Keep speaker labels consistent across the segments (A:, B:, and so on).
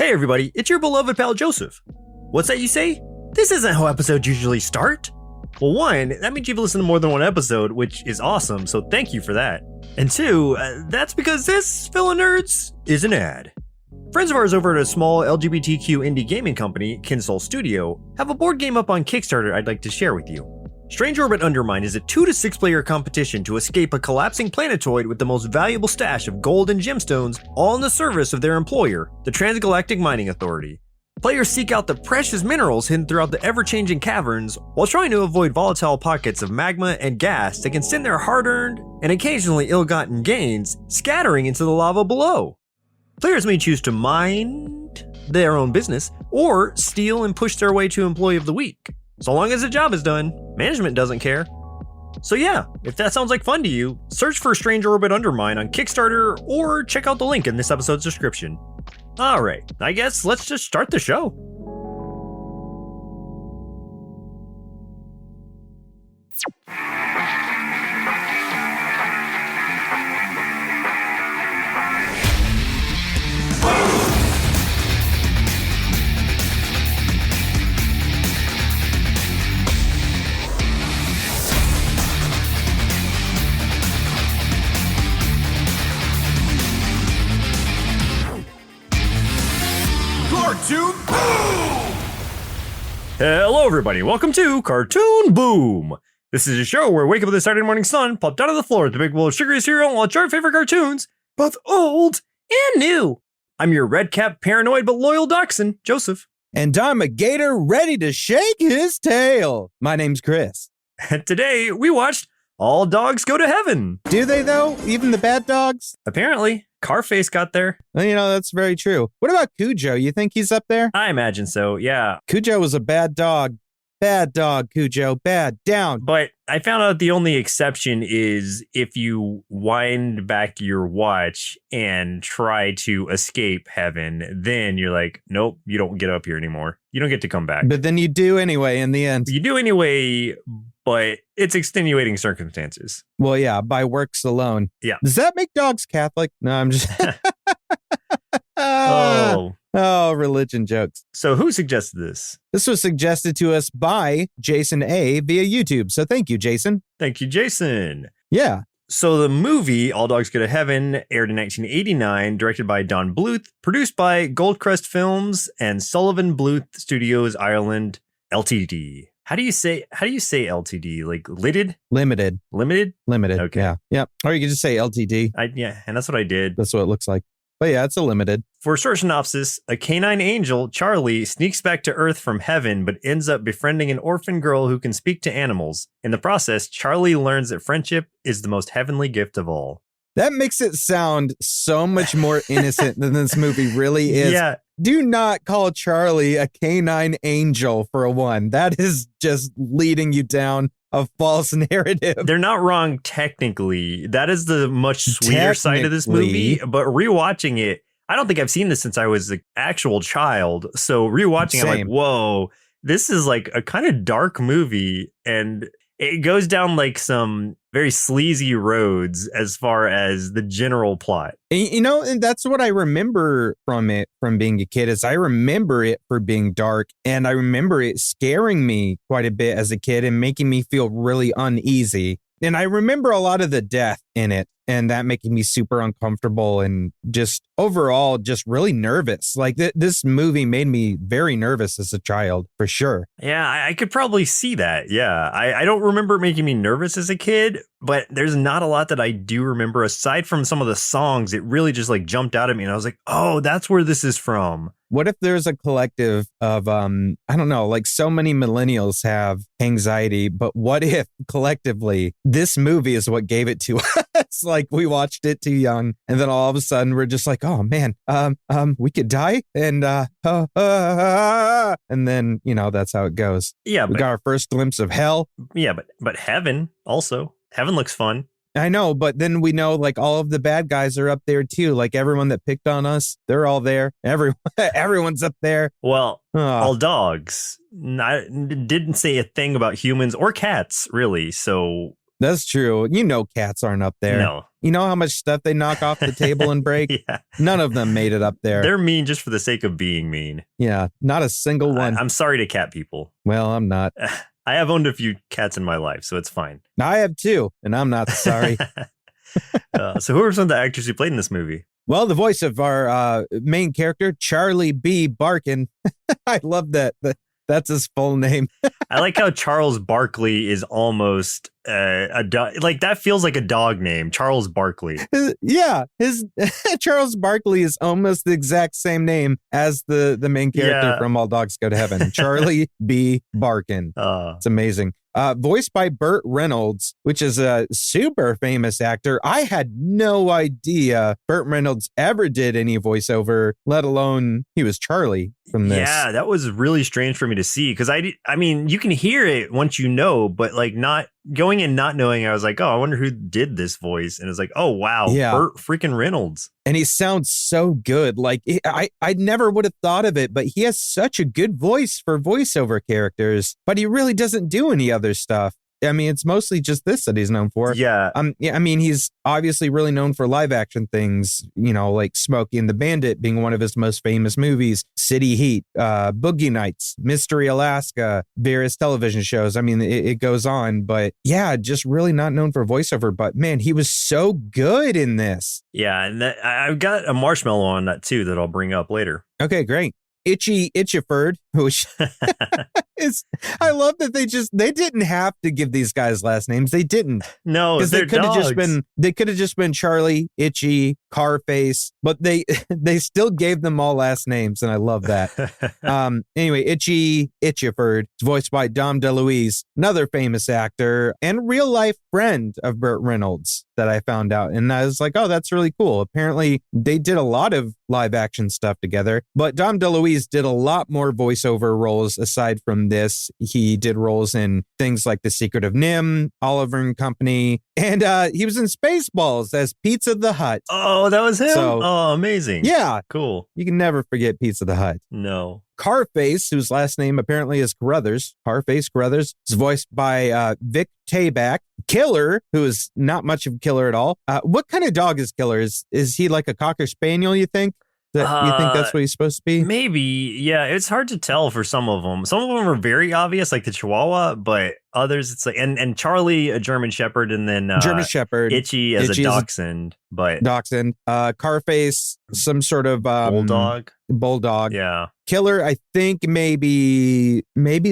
A: Hey everybody, it's your beloved pal Joseph. What's that you say? This isn't how episodes usually start. Well, one, that means you've listened to more than one episode, which is awesome, so thank you for that. And two, that's because this, fellow nerds, is an ad. Friends of ours over at a small LGBTQ indie gaming company, Kinsol Studio, have a board game up on Kickstarter I'd like to share with you. Strange Orbit Undermine is a 2 to 6 player competition to escape a collapsing planetoid with the most valuable stash of gold and gemstones, all in the service of their employer, the Transgalactic Mining Authority. Players seek out the precious minerals hidden throughout the ever-changing caverns, while trying to avoid volatile pockets of magma and gas that can send their hard-earned, and occasionally ill-gotten gains, scattering into the lava below. Players may choose to mind their own business, or steal and push their way to Employee of the Week. So long as the job is done, management doesn't care. So yeah, if that sounds like fun to you, search for Strange Orbit Undermine on Kickstarter or check out the link in this episode's description. Alright, I guess let's just start the show. Hello everybody, welcome to Cartoon Boom! This is a show where we wake up with the Saturday morning sun, plop down to the floor with a big bowl of sugary cereal and watch our favorite cartoons, both old and new. I'm your red-capped, paranoid but loyal dachshund, Joseph.
B: And I'm a gator ready to shake his tail. My name's Chris.
A: And today we watched All Dogs Go to Heaven.
B: Do they though? Even the bad dogs?
A: Apparently. Carface got there.
B: Well, that's very true. What about Cujo? You think he's up there?
A: I imagine so, yeah.
B: Cujo was a bad dog. Bad dog, Cujo. Bad. Down.
A: But I found out the only exception is if you wind back your watch and try to escape heaven, then you're like, nope, you don't get up here anymore. You don't get to come back.
B: But then you do anyway in the end.
A: You do anyway, but it's extenuating circumstances.
B: Well, yeah, by works alone.
A: Yeah.
B: Does that make dogs Catholic? No, I'm just... Oh, religion jokes.
A: So who suggested this?
B: This was suggested to us by Jason A. via YouTube. So thank you, Jason.
A: Thank you, Jason.
B: Yeah.
A: So the movie All Dogs Go to Heaven aired in 1989, directed by Don Bluth, produced by Goldcrest Films and Sullivan Bluth Studios Ireland Ltd. How do you say LTD? Like Limited? Limited? Okay.
B: Yeah. Yep. Or you could just say LTD.
A: Yeah, and that's what I did.
B: That's what it looks like. But yeah, it's a limited.
A: For a short synopsis, a canine angel, Charlie, sneaks back to Earth from heaven, but ends up befriending an orphan girl who can speak to animals. In the process, Charlie learns that friendship is the most heavenly gift of all.
B: That makes it sound so much more innocent than this movie really is.
A: Yeah.
B: Do not call Charlie a canine angel for a one. That is just leading you down a false narrative.
A: They're not wrong technically. That is the much sweeter side of this movie. But rewatching it, I don't think I've seen this since I was an actual child. So rewatching, I'm like, whoa, this is like a kind of dark movie. And it goes down like some very sleazy roads as far as the general plot.
B: And that's what I remember from it, from being a kid, is I remember it for being dark. And I remember it scaring me quite a bit as a kid and making me feel really uneasy. And I remember a lot of the death in it, and that making me super uncomfortable and just overall just really nervous. Like this movie made me very nervous as a child, for sure.
A: Yeah, I could probably see that. Yeah, I don't remember it making me nervous as a kid, but there's not a lot that I do remember aside from some of the songs. It really just like jumped out at me and I was like, oh, that's where this is from.
B: What if there's a collective of, I don't know, like so many millennials have anxiety, but what if collectively this movie is what gave it to us? Like we watched it too young and then all of a sudden we're just like, oh man, we could die and, and then, that's how it goes.
A: Yeah.
B: We got our first glimpse of hell.
A: Yeah. But heaven also, heaven looks fun.
B: I know, but then we know like all of the bad guys are up there too. Like everyone that picked on us, they're all there. Everyone's up there.
A: Well, all dogs. I didn't say a thing about humans or cats, really. So
B: that's true. Cats aren't up there.
A: No,
B: You know how much stuff they knock off the table and break?
A: Yeah.
B: None of them made it up there.
A: They're mean just for the sake of being mean.
B: Yeah, not a single one.
A: I'm sorry to cat people.
B: Well, I'm not.
A: I have owned a few cats in my life, so it's fine.
B: I have too, and I'm not sorry.
A: So who are some of the actors who played in this movie?
B: Well, the voice of our main character, Charlie B. Barkin. I love that. That's his full name.
A: I like how Charles Barkley is almost a dog. Like, that feels like a dog name, Charles Barkley.
B: Yeah, his Charles Barkley is almost the exact same name as the main character from All Dogs Go to Heaven, Charlie B. Barkin. It's amazing. Voiced by Burt Reynolds, which is a super famous actor. I had no idea Burt Reynolds ever did any voiceover, let alone he was Charlie from this.
A: Yeah, that was really strange for me to see because I mean, you can hear it once you know, but like not going in not knowing, I was like, oh, I wonder who did this voice. And it's like, oh, wow, Burt freaking Reynolds.
B: And he sounds so good. Like, I never would have thought of it, but he has such a good voice for voiceover characters, but he really doesn't do any other stuff. I mean, it's mostly just this that he's known for.
A: Yeah.
B: I mean, he's obviously really known for live action things, you know, like Smokey and the Bandit being one of his most famous movies, City Heat, Boogie Nights, Mystery Alaska, various television shows. I mean, it goes on, but yeah, just really not known for voiceover. But man, he was so good in this.
A: Yeah. And I've got a marshmallow on that too that I'll bring up later.
B: Okay, great. Itchy Itchiford, which is, I love that they didn't have to give these guys last names. They didn't.
A: No,
B: because they could have just been Charlie, Itchy, Carface, but they still gave them all last names, and I love that. Anyway, Itchy Itchiford, voiced by Dom DeLuise, another famous actor and real life friend of Burt Reynolds that I found out, and I was like, oh, that's really cool. Apparently, they did a lot of live action stuff together, but Dom DeLuise did a lot more voiceover roles aside from this. He did roles in things like The Secret of Nim, Oliver and Company, and he was in Spaceballs as Pizza the Hut.
A: Oh, that was him?
B: So,
A: oh, amazing.
B: Yeah.
A: Cool.
B: You can never forget Pizza the Hut.
A: No.
B: Carface, whose last name apparently is Carruthers, Carface Carruthers, is voiced by Vic Tayback. Killer, who is not much of a killer at all. What kind of dog is Killer? Is he like a Cocker Spaniel, you think? You think that's what he's supposed to be?
A: Maybe. Yeah, it's hard to tell for some of them. Some of them are very obvious, like the Chihuahua, but others, it's like, and Charlie, a German Shepherd, and then
B: German Shepherd,
A: Itchy as a Dachshund, but
B: Dachshund, Carface, some sort of Bulldog.
A: Yeah.
B: Killer, I think maybe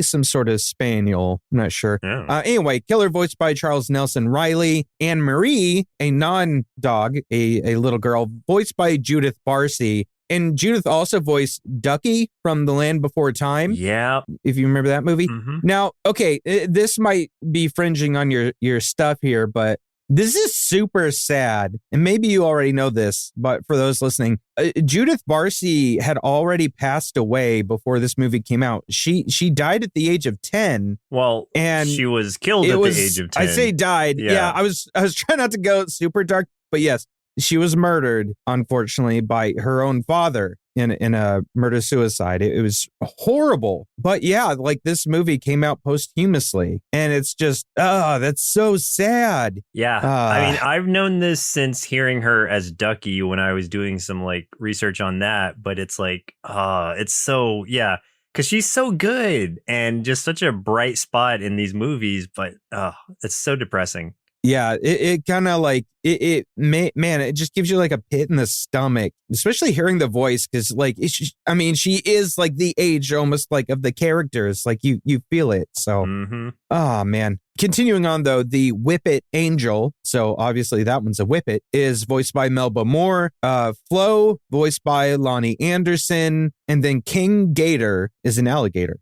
B: some sort of Spaniel. I'm not sure.
A: Yeah.
B: Anyway, Killer voiced by Charles Nelson Riley. Anne Marie, a non-dog, a little girl, voiced by Judith Barcy. And Judith also voiced Ducky from The Land Before Time.
A: Yeah.
B: If you remember that movie.
A: Mm-hmm.
B: Now, okay, this might be fringing on your stuff here, but this is super sad. And maybe you already know this, but for those listening, Judith Barcy had already passed away before this movie came out. She died at the age of 10.
A: Well, and she was killed at the age of 10.
B: I say died. Yeah, I was trying not to go super dark, but yes, she was murdered, unfortunately, by her own father in a murder-suicide. It was horrible. But yeah, like this movie came out posthumously, and it's just, that's so sad.
A: Yeah. I mean, I've known this since hearing her as Ducky when I was doing some like research on that, but it's like, it's so, yeah, because she's so good and just such a bright spot in these movies, but it's so depressing.
B: Yeah, it kind of like it just gives you like a pit in the stomach, especially hearing the voice, because like she is like the age almost like of the characters, like you feel it. So, oh man. Continuing on though, the Whippet Angel, so obviously that one's a Whippet, is voiced by Melba Moore. Flo, voiced by Lonnie Anderson, and then King Gator is an alligator,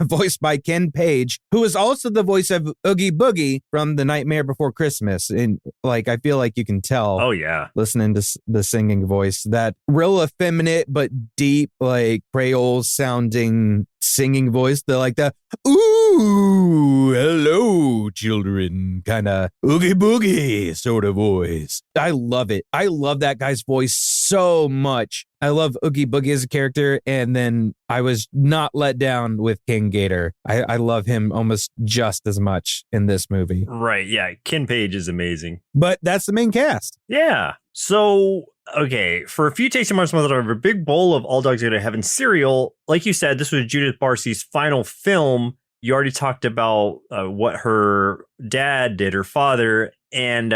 B: voiced by Ken Page, who is also the voice of Oogie Boogie from The Nightmare Before Christmas. And like, I feel like you can tell.
A: Oh yeah, listening
B: to the singing voice, that real effeminate but deep, like Creole sounding singing voice. They're like the ooh. Ooh, hello, children, kind of oogie boogie sort of voice. I love it. I love that guy's voice so much. I love Oogie Boogie as a character, and then I was not let down with King Gator. I love him almost just as much in this movie.
A: Right, yeah. Ken Page is amazing.
B: But that's the main cast.
A: Yeah. So, okay, for a few tasty marks of a big bowl of All Dogs Go to Heaven cereal, like you said, this was Judith Barcy's final film. You already talked about what her dad did, her father, and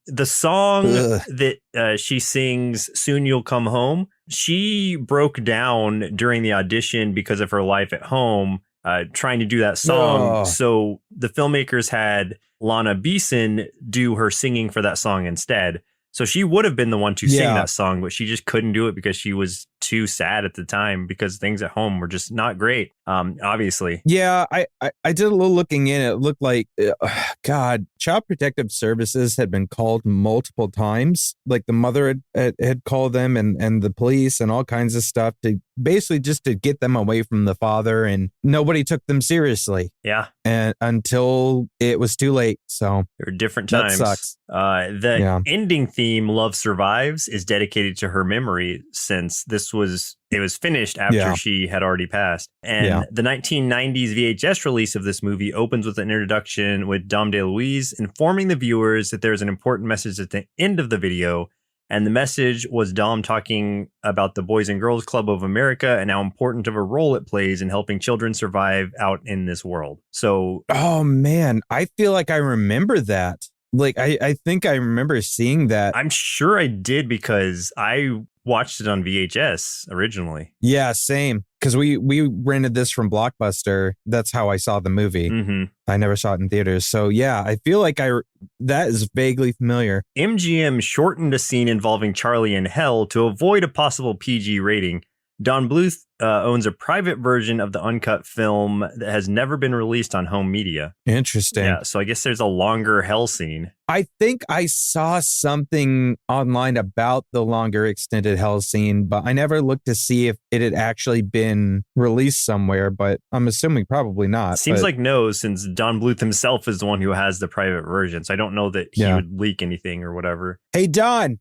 A: the song that she sings, Soon You'll Come Home, she broke down during the audition because of her life at home, trying to do that song. So the filmmakers had Lana Beeson do her singing for that song instead. So she would have been the one to sing that song, but she just couldn't do it because she was too sad at the time because things at home were just not great, obviously.
B: Yeah, I did a little looking in. It looked like, God, Child Protective Services had been called multiple times. Like the mother had called them and the police and all kinds of stuff to basically just to get them away from the father, and nobody took them seriously.
A: Yeah.
B: And until it was too late. So
A: there were different times.
B: That sucks.
A: The ending theme, Love Survives, is dedicated to her memory since it was finished after she had already passed. And the 1990s VHS release of this movie opens with an introduction with Dom DeLuise informing the viewers that there's an important message at the end of the video. And the message was Dom talking about the Boys and Girls Club of America and how important of a role it plays in helping children survive out in this world. So,
B: oh man, I feel like I remember that. Like, I think I remember seeing that.
A: I'm sure I did because I watched it on VHS originally.
B: Yeah, same. Because we rented this from Blockbuster. That's how I saw the movie.
A: Mm-hmm.
B: I never saw it in theaters. So yeah, I feel like that is vaguely familiar.
A: MGM shortened a scene involving Charlie in hell to avoid a possible PG rating. Don Bluth owns a private version of the uncut film that has never been released on home media.
B: Interesting.
A: Yeah, so I guess there's a longer hell scene.
B: I think I saw something online about the longer extended hell scene, but I never looked to see if it had actually been released somewhere, but I'm assuming probably not.
A: Seems like no, since Don Bluth himself is the one who has the private version, so I don't know that he would leak anything or whatever.
B: Hey, Don!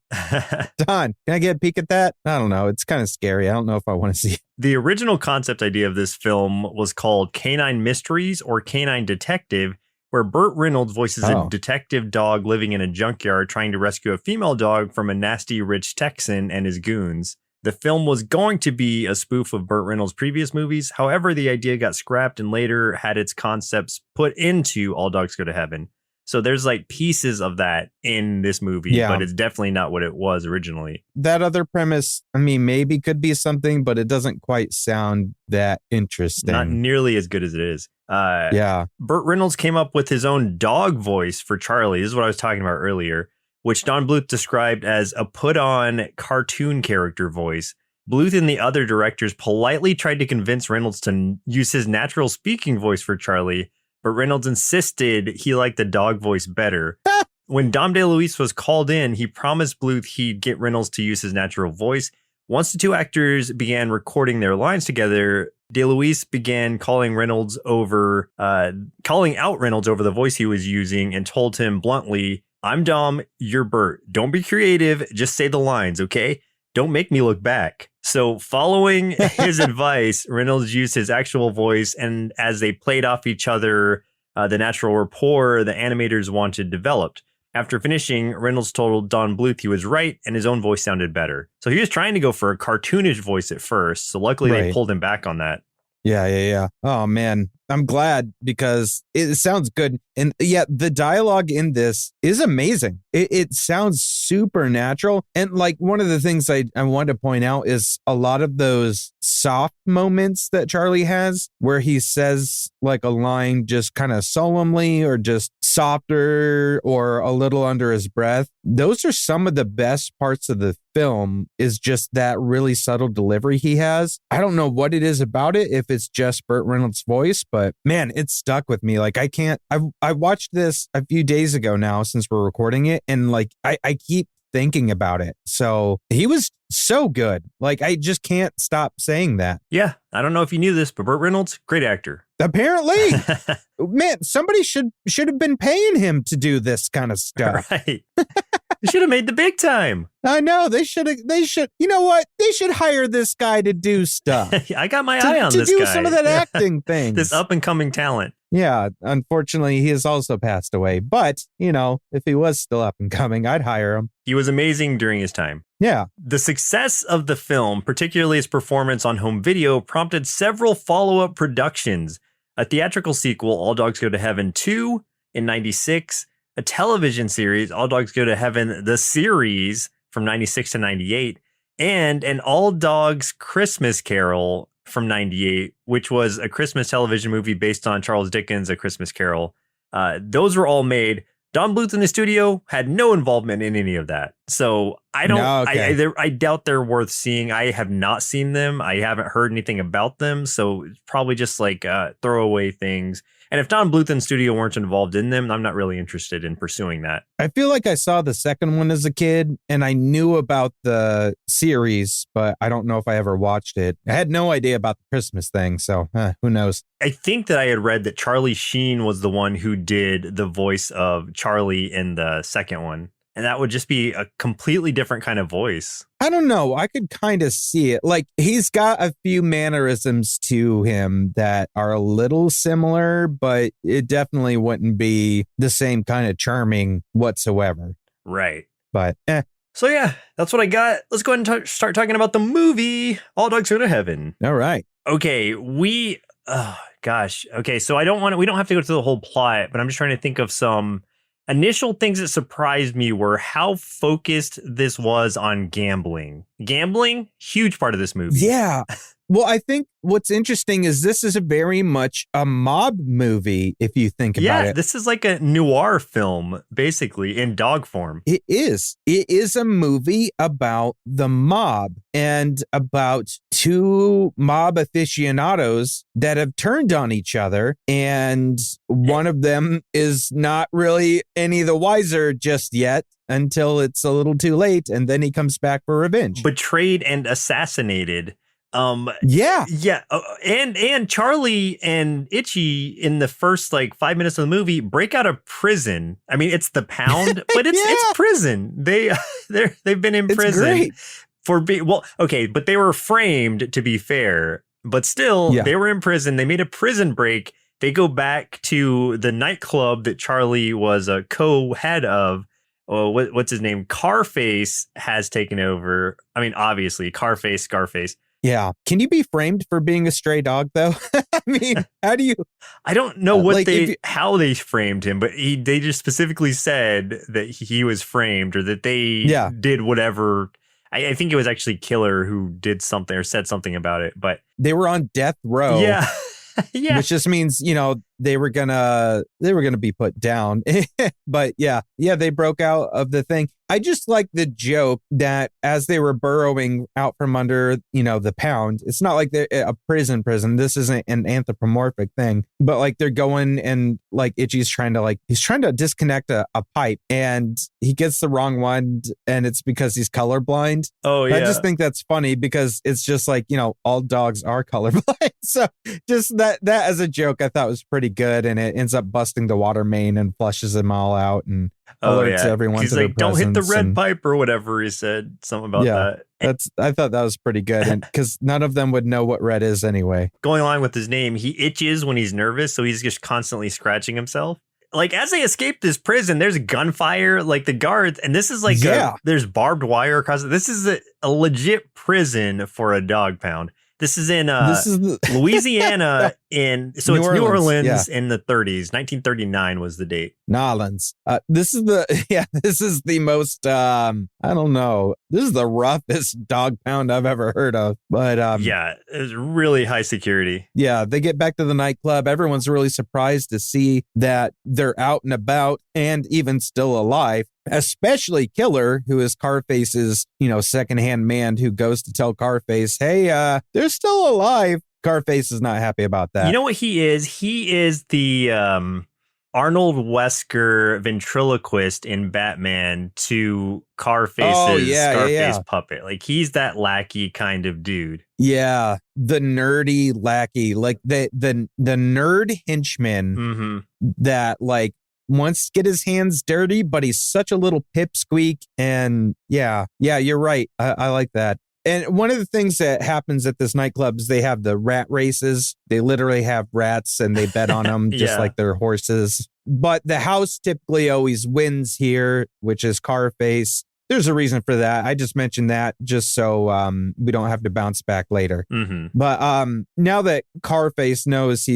B: Don, can I get a peek at that? I don't know. It's kind of scary. I don't know if I want to see it.
A: The original concept idea of this film was called Canine Mysteries or Canine Detective, where Burt Reynolds voices a detective dog living in a junkyard trying to rescue a female dog from a nasty rich Texan and his goons. The film was going to be a spoof of Burt Reynolds' previous movies. However, the idea got scrapped and later had its concepts put into All Dogs Go to Heaven. So there's like pieces of that in this movie, but it's definitely not what it was originally.
B: That other premise, I mean, maybe could be something, but it doesn't quite sound that interesting.
A: Not nearly as good as it is.
B: Burt
A: Reynolds came up with his own dog voice for Charlie. This is what I was talking about earlier, which Don Bluth described as a put-on cartoon character voice. Bluth and the other directors politely tried to convince Reynolds to use his natural speaking voice for Charlie, but Reynolds insisted he liked the dog voice better. When Dom DeLuise was called in, he promised Bluth he'd get Reynolds to use his natural voice. Once the two actors began recording their lines together, DeLuise began calling out Reynolds over the voice he was using and told him bluntly, "I'm Dom, you're Bert. Don't be creative, just say the lines, okay? Don't make me look back." So following his advice, Reynolds used his actual voice, and as they played off each other, the natural rapport the animators wanted developed. After finishing, Reynolds told Don Bluth he was right, and his own voice sounded better. So he was trying to go for a cartoonish voice at first, so luckily they pulled him back on that.
B: Yeah. Oh, man. I'm glad because it sounds good. And yeah, the dialogue in this is amazing. It sounds supernatural. And like one of the things I wanted to point out is a lot of those soft moments that Charlie has where he says like a line just kind of solemnly or just softer or a little under his breath. Those are some of the best parts of the film, is just that really subtle delivery he has. I don't know what it is about it, if it's just Burt Reynolds' voice, but man, it stuck with me. Like I watched this a few days ago now since we're recording it, and like I keep thinking about it. So he was so good. Like, I just can't stop saying that.
A: Yeah, I don't know if you knew this, but Burt Reynolds, great actor.
B: Apparently, man, somebody should have been paying him to do this kind of stuff.
A: Right. They should have made the big time.
B: I know they should. You know what? They should hire this guy to do stuff.
A: I got my eye on this
B: guy. To do
A: guy.
B: some of that acting thing.
A: This up and coming talent.
B: Yeah. Unfortunately, he has also passed away. But, if he was still up and coming, I'd hire him.
A: He was amazing during his time.
B: Yeah.
A: The success of the film, particularly its performance on home video, prompted several follow-up productions. A theatrical sequel, All Dogs Go to Heaven 2 in 96, a television series, All Dogs Go to Heaven, the series from 96 to 98, and an All Dogs Christmas Carol from 98, which was a Christmas television movie based on Charles Dickens' A Christmas Carol. Those were all made. Don Bluth in the studio had no involvement in any of that. So I don't, I doubt they're worth seeing. I have not seen them. I haven't heard anything about them. So it's probably just like throwaway things. And if Don Bluth and studio weren't involved in them, I'm not really interested in pursuing that.
B: I feel like I saw the second one as a kid and I knew about the series, but I don't know if I ever watched it. I had no idea about the Christmas thing. So who knows?
A: I think that I had read that Charlie Sheen was the one who did the voice of Charlie in the second one. And that would just be a completely different kind of voice.
B: I don't know. I could kind of see it. Like, he's got a few mannerisms to him that are a little similar, but it definitely wouldn't be the same kind of charming whatsoever.
A: Right.
B: But,
A: So, yeah, that's what I got. Let's go ahead and start talking about the movie, All Dogs Go to Heaven.
B: All right.
A: Okay, Okay, so we don't have to go through the whole plot, but I'm just trying to think of some initial things that surprised me were how focused this was on gambling. Gambling, huge part of this movie.
B: Yeah. Well, I think what's interesting is this is very much a mob movie, if you think about it.
A: Yeah, this is like a noir film, basically, in dog form.
B: It is. It is a movie about the mob and about two mob aficionados that have turned on each other. And one of them is not really any the wiser just yet until it's a little too late. And then he comes back for revenge.
A: Betrayed and assassinated.
B: Yeah.
A: And Charlie and Itchy in the first 5 minutes of the movie break out of prison. I mean, it's the pound, but it's prison. They've been in prison for but they were framed, to be fair, but still they were in prison. They made a prison break. They go back to the nightclub that Charlie was a co-head of. What's his name? Carface has taken over. I mean, obviously Scarface.
B: Yeah. Can you be framed for being a stray dog, though? I mean, how do you?
A: I don't know how they framed him, but they just specifically said that he was framed or that they did whatever. I think it was actually Killer who did something or said something about it, but
B: they were on death row.
A: Yeah. Yeah.
B: Which just means, they were gonna be put down. But they broke out of the thing. I just like the joke that as they were burrowing out from under, the pound, it's not like they're a prison. This isn't an anthropomorphic thing, but they're going and Itchy's trying to disconnect a pipe and he gets the wrong one and it's because he's colorblind.
A: Oh, yeah.
B: I just think that's funny because it's just all dogs are colorblind. So just that as a joke, I thought was pretty good. And it ends up busting the water main and flushes them all out and alerts everyone
A: He's
B: to their
A: don't hit the
B: presence
A: red pipe or whatever he said. Something about that.
B: I thought that was pretty good. And because none of them would know what red is anyway.
A: Going along with his name, he itches when he's nervous. So he's just constantly scratching himself. As they escape this prison, there's gunfire, the guards. And this is there's barbed wire across it. This is a legit prison for a dog pound. This is in Louisiana it's New Orleans in the 30s. 1939 was the date.
B: Nolans. This is the most, I don't know. This is the roughest dog pound I've ever heard of. But
A: it's really high security.
B: Yeah, they get back to the nightclub. Everyone's really surprised to see that they're out and about and even still alive. Especially Killer, who is Carface's, secondhand man who goes to tell Carface, hey, they're still alive. Carface is not happy about that.
A: You know what he is? He is the Arnold Wesker ventriloquist in Batman to Carface's Scarface puppet. Like, he's that lackey kind of dude.
B: Yeah, the nerdy lackey, like the nerd henchman that like wants to get his hands dirty, but he's such a little pipsqueak. And yeah, you're right. I like that. And one of the things that happens at this nightclub is they have the rat races. They literally have rats and they bet on them just like their horses. But the house typically always wins here, which is Carface. There's a reason for that. I just mentioned that just so we don't have to bounce back later. But now that Carface knows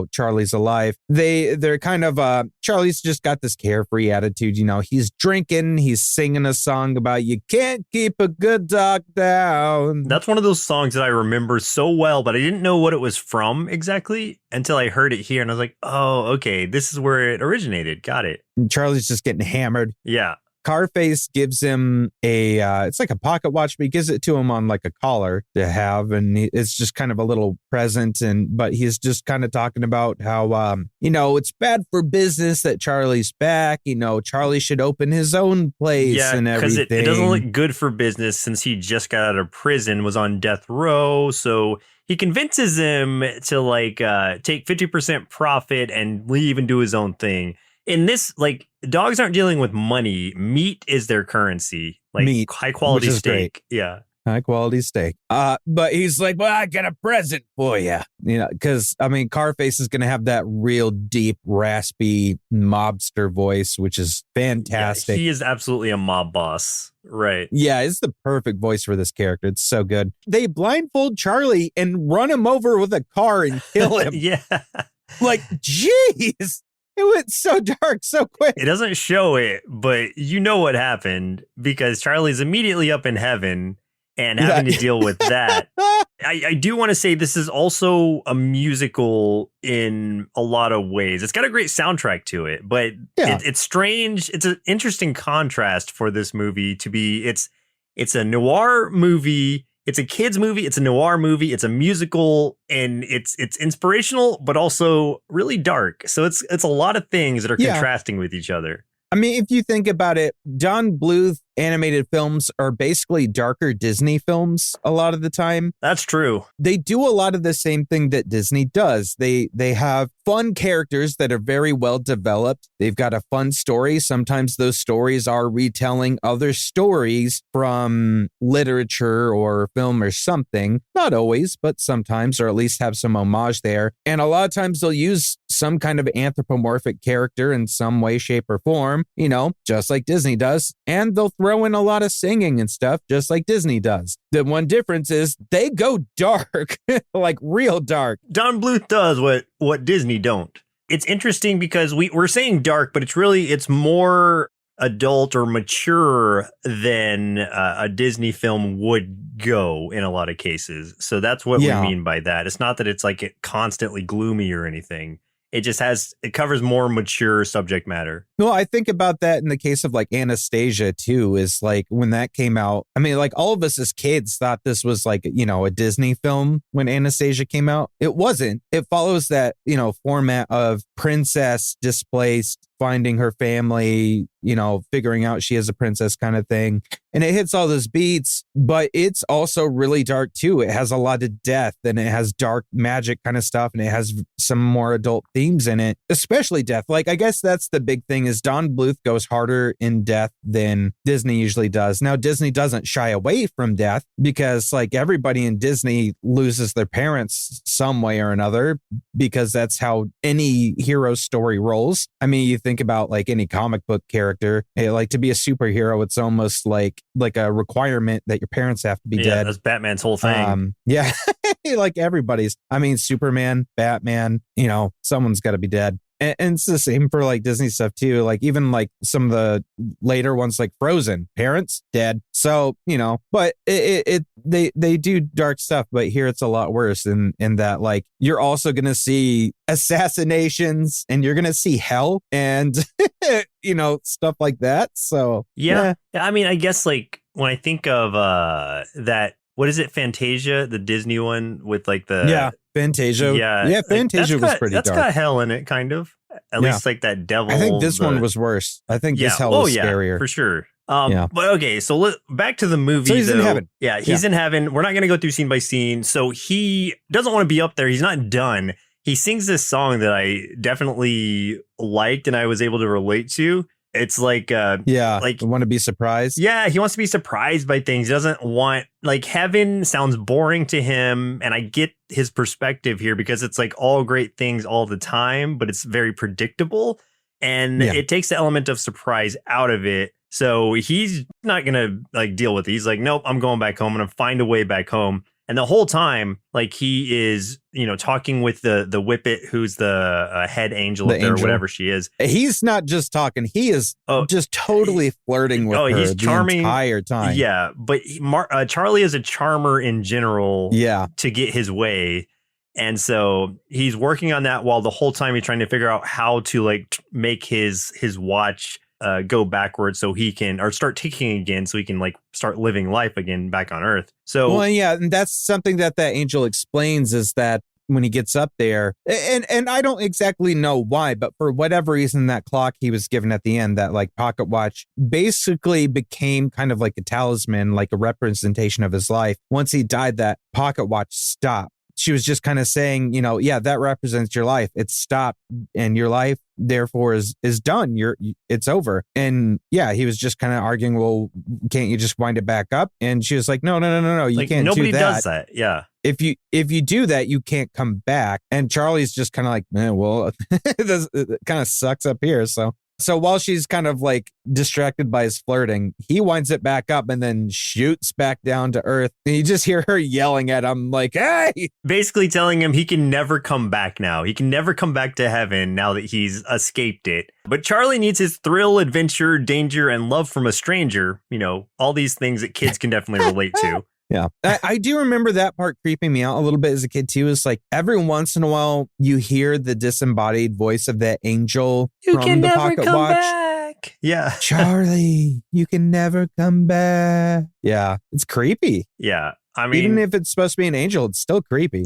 B: Charlie's alive, they're kind of Charlie's just got this carefree attitude. He's drinking, he's singing a song about you can't keep a good dog down.
A: That's one of those songs that I remember so well, but I didn't know what it was from exactly until I heard it here, and I was like, oh, okay, this is where it originated. Got it.
B: And Charlie's just getting hammered.
A: Yeah.
B: Carface gives him it's like a pocket watch, but he gives it to him on like a collar to have. And it's just kind of a little present. But he's just kind of talking about how, it's bad for business that Charlie's back. Charlie should open his own place and everything.
A: Because it doesn't look good for business since he just got out of prison, was on death row. So he convinces him to like take 50% profit and leave and do his own thing. In this, like, dogs aren't dealing with money. Meat is their currency. Like,
B: meat,
A: high quality steak.
B: Great.
A: Yeah.
B: High quality steak. But he's like, well, I got a present for you. Because, Carface is going to have that real deep, raspy mobster voice, which is fantastic.
A: Yeah, he is absolutely a mob boss. Right.
B: Yeah, it's the perfect voice for this character. It's so good. They blindfold Charlie and run him over with a car and kill him.
A: Yeah.
B: Like, jeez. It went so dark so quick.
A: It doesn't show it, but you know what happened because Charlie's immediately up in heaven and having to deal with that. I do want to say this is also a musical in a lot of ways. It's got a great soundtrack to it, but it's strange. It's an interesting contrast for this movie to be. It's a noir movie. It's a kid's movie. It's a noir movie. It's a musical, and it's inspirational, but also really dark. So it's a lot of things that are contrasting with each other.
B: If you think about it, Don Bluth animated films are basically darker Disney films a lot of the time.
A: That's true.
B: They do a lot of the same thing that Disney does. They have fun characters that are very well developed. They've got a fun story. Sometimes those stories are retelling other stories from literature or film or something. Not always, but sometimes, or at least have some homage there. And a lot of times they'll use some kind of anthropomorphic character in some way, shape, or form, just like Disney does. And they'll throw in a lot of singing and stuff, just like Disney does. The one difference is they go dark, like real dark.
A: Don Bluth does what Disney don't. It's interesting because we're saying dark, but it's more adult or mature than a Disney film would go in a lot of cases. So that's what we mean by that. It's not that it's like it constantly gloomy or anything. It covers more mature subject matter.
B: Well, I think about that in the case of like Anastasia too, is like when that came out, like all of us as kids thought this was like, a Disney film when Anastasia came out. It wasn't. It follows that, format of princess displaced, finding her family, figuring out she is a princess kind of thing. And it hits all those beats, but it's also really dark too. It has a lot of death and it has dark magic kind of stuff. And it has some more adult themes in it, especially death. Like, I guess that's the big thing is Don Bluth goes harder in death than Disney usually does. Now, Disney doesn't shy away from death because like everybody in Disney loses their parents some way or another because that's how any hero story rolls. You think about like any comic book character, like to be a superhero, it's almost like a requirement that your parents have to be dead.
A: That's Batman's whole thing.
B: Like everybody's. Superman, Batman, someone's got to be dead. And it's the same for like Disney stuff too. Like even like some of the later ones like Frozen, parents dead. So, but they do dark stuff, but here it's a lot worse in that like you're also going to see assassinations and you're going to see hell and, stuff like that. So,
A: yeah. I guess like when I think of that, what is it? Fantasia, the Disney one with like the...
B: Fantasia. Yeah, Fantasia was pretty dark.
A: That's got hell in it, kind of. At least like that devil.
B: I think this one was worse. I think this hell was scarier.
A: For sure. But okay, so back to the movie.
B: So he's in heaven.
A: Yeah, he's in heaven. We're not going to go through scene by scene. So he doesn't want to be up there. He's not done. He sings this song that I definitely liked and I was able to relate to. It's like, like
B: want to be surprised.
A: Yeah, he wants to be surprised by things. He doesn't want, like, heaven sounds boring to him. And I get his perspective here because it's like all great things all the time, but it's very predictable. And it takes the element of surprise out of it. So he's not going to like deal with it. He's like, nope, I'm going back home. I'm going to find a way back home. And the whole time, like he is, talking with the Whippet, who's the head angel up there, or whatever she is.
B: He's not just talking. He is just totally flirting with her
A: he's charming
B: the entire time.
A: Yeah, but Charlie is a charmer in general to get his way. And so he's working on that while the whole time he's trying to figure out how to like make his watch go backwards so he can, or start ticking again so he can like start living life again back on Earth. So
B: and that's something that angel explains, is that when he gets up there, and I don't exactly know why, but for whatever reason, that clock he was given at the end, that like pocket watch, basically became kind of like a talisman, like a representation of his life. Once he died, that pocket watch stopped. She was just kind of saying, that represents your life. It's stopped, and your life therefore is done. It's over. And he was just kind of arguing, well, can't you just wind it back up? And she was like, no, you
A: like,
B: can't do that.
A: Nobody does that. Yeah.
B: If you do that, you can't come back. And Charlie's just kind of like, well, it kind of sucks up here. So while she's kind of like distracted by his flirting, he winds it back up and then shoots back down to Earth. And you just hear her yelling at him like, hey!
A: Basically telling him he can never come back now. He can never come back to heaven now that he's escaped it. But Charlie needs his thrill, adventure, danger, and love from a stranger. All these things that kids can definitely relate to.
B: Yeah, I do remember that part creeping me out a little bit as a kid, too. It's like every once in a while you hear the disembodied voice of that angel from the pocket watch.
A: Back. Yeah.
B: Charlie, you can never come back. Yeah, it's creepy.
A: Yeah. I mean,
B: even if it's supposed to be an angel, it's still creepy.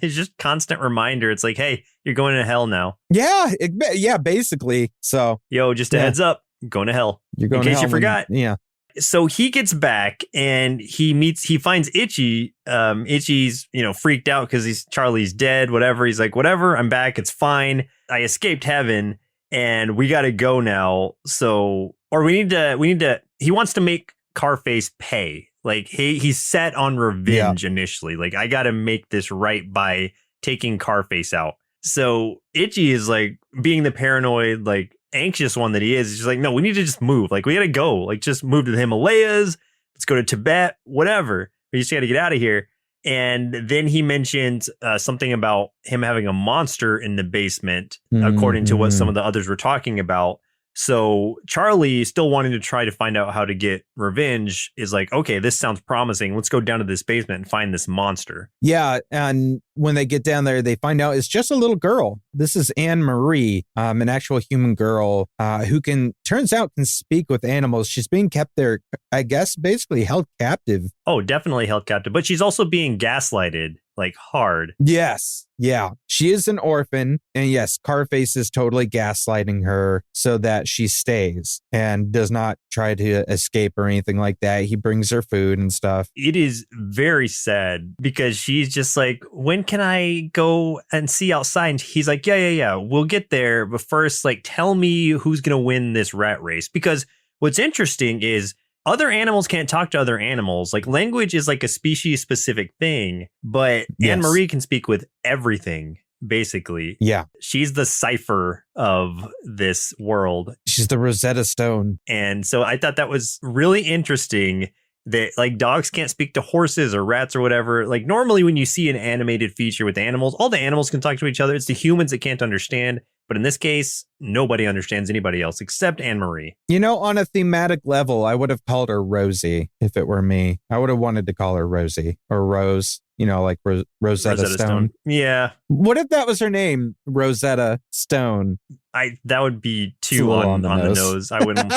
A: It's just constant reminder. It's like, hey, you're going to hell now.
B: Yeah, basically. So,
A: just a heads up, going to hell.
B: You're going
A: in case
B: to hell
A: you forgot. So he gets back and he finds Itchy. Itchy's, freaked out because Charlie's dead, whatever. He's like, whatever, I'm back. It's fine. I escaped heaven and we got to go now. So, or we need to, he wants to make Carface pay. Like he's set on revenge initially. Like, I got to make this right by taking Carface out. So Itchy is like being the paranoid, like, anxious one that he is. He's just like, no, we need to just move. Like, we gotta go. Like, just move to the Himalayas. Let's go to Tibet, whatever. We just gotta get out of here. And then he mentioned something about him having a monster in the basement, according to what some of the others were talking about. So Charlie, still wanting to try to find out how to get revenge, is like, okay, this sounds promising. Let's go down to this basement and find this monster.
B: Yeah, and when they get down there, they find out it's just a little girl. This is Anne Marie, an actual human girl who turns out can speak with animals. She's being kept there, I guess, basically held captive.
A: Oh, definitely held captive. But she's also being gaslighted, like, hard.
B: Yes. Yeah. She is an orphan. And yes, Carface is totally gaslighting her so that she stays and does not try to escape or anything like that. He brings her food and stuff.
A: It is very sad because she's just like, when can I go and see outside? And he's like, yeah. We'll get there. But first, like, tell me who's going to win this rat race. Because what's interesting is other animals can't talk to other animals. Like, language is like a species specific thing, but Anne Marie can speak with everything, basically.
B: Yeah.
A: She's the cipher of this world.
B: She's the Rosetta Stone.
A: And so I thought that was really interesting that, like, dogs can't speak to horses or rats or whatever. Like, normally when you see an animated feature with animals, all the animals can talk to each other. It's the humans that can't understand. But in this case, nobody understands anybody else except Anne Marie.
B: On a thematic level, I would have called her Rosie if it were me. I would have wanted to call her Rosie or Rose, like Rosetta Stone.
A: Yeah.
B: What if that was her name? Rosetta Stone.
A: That would be too on the nose. I wouldn't.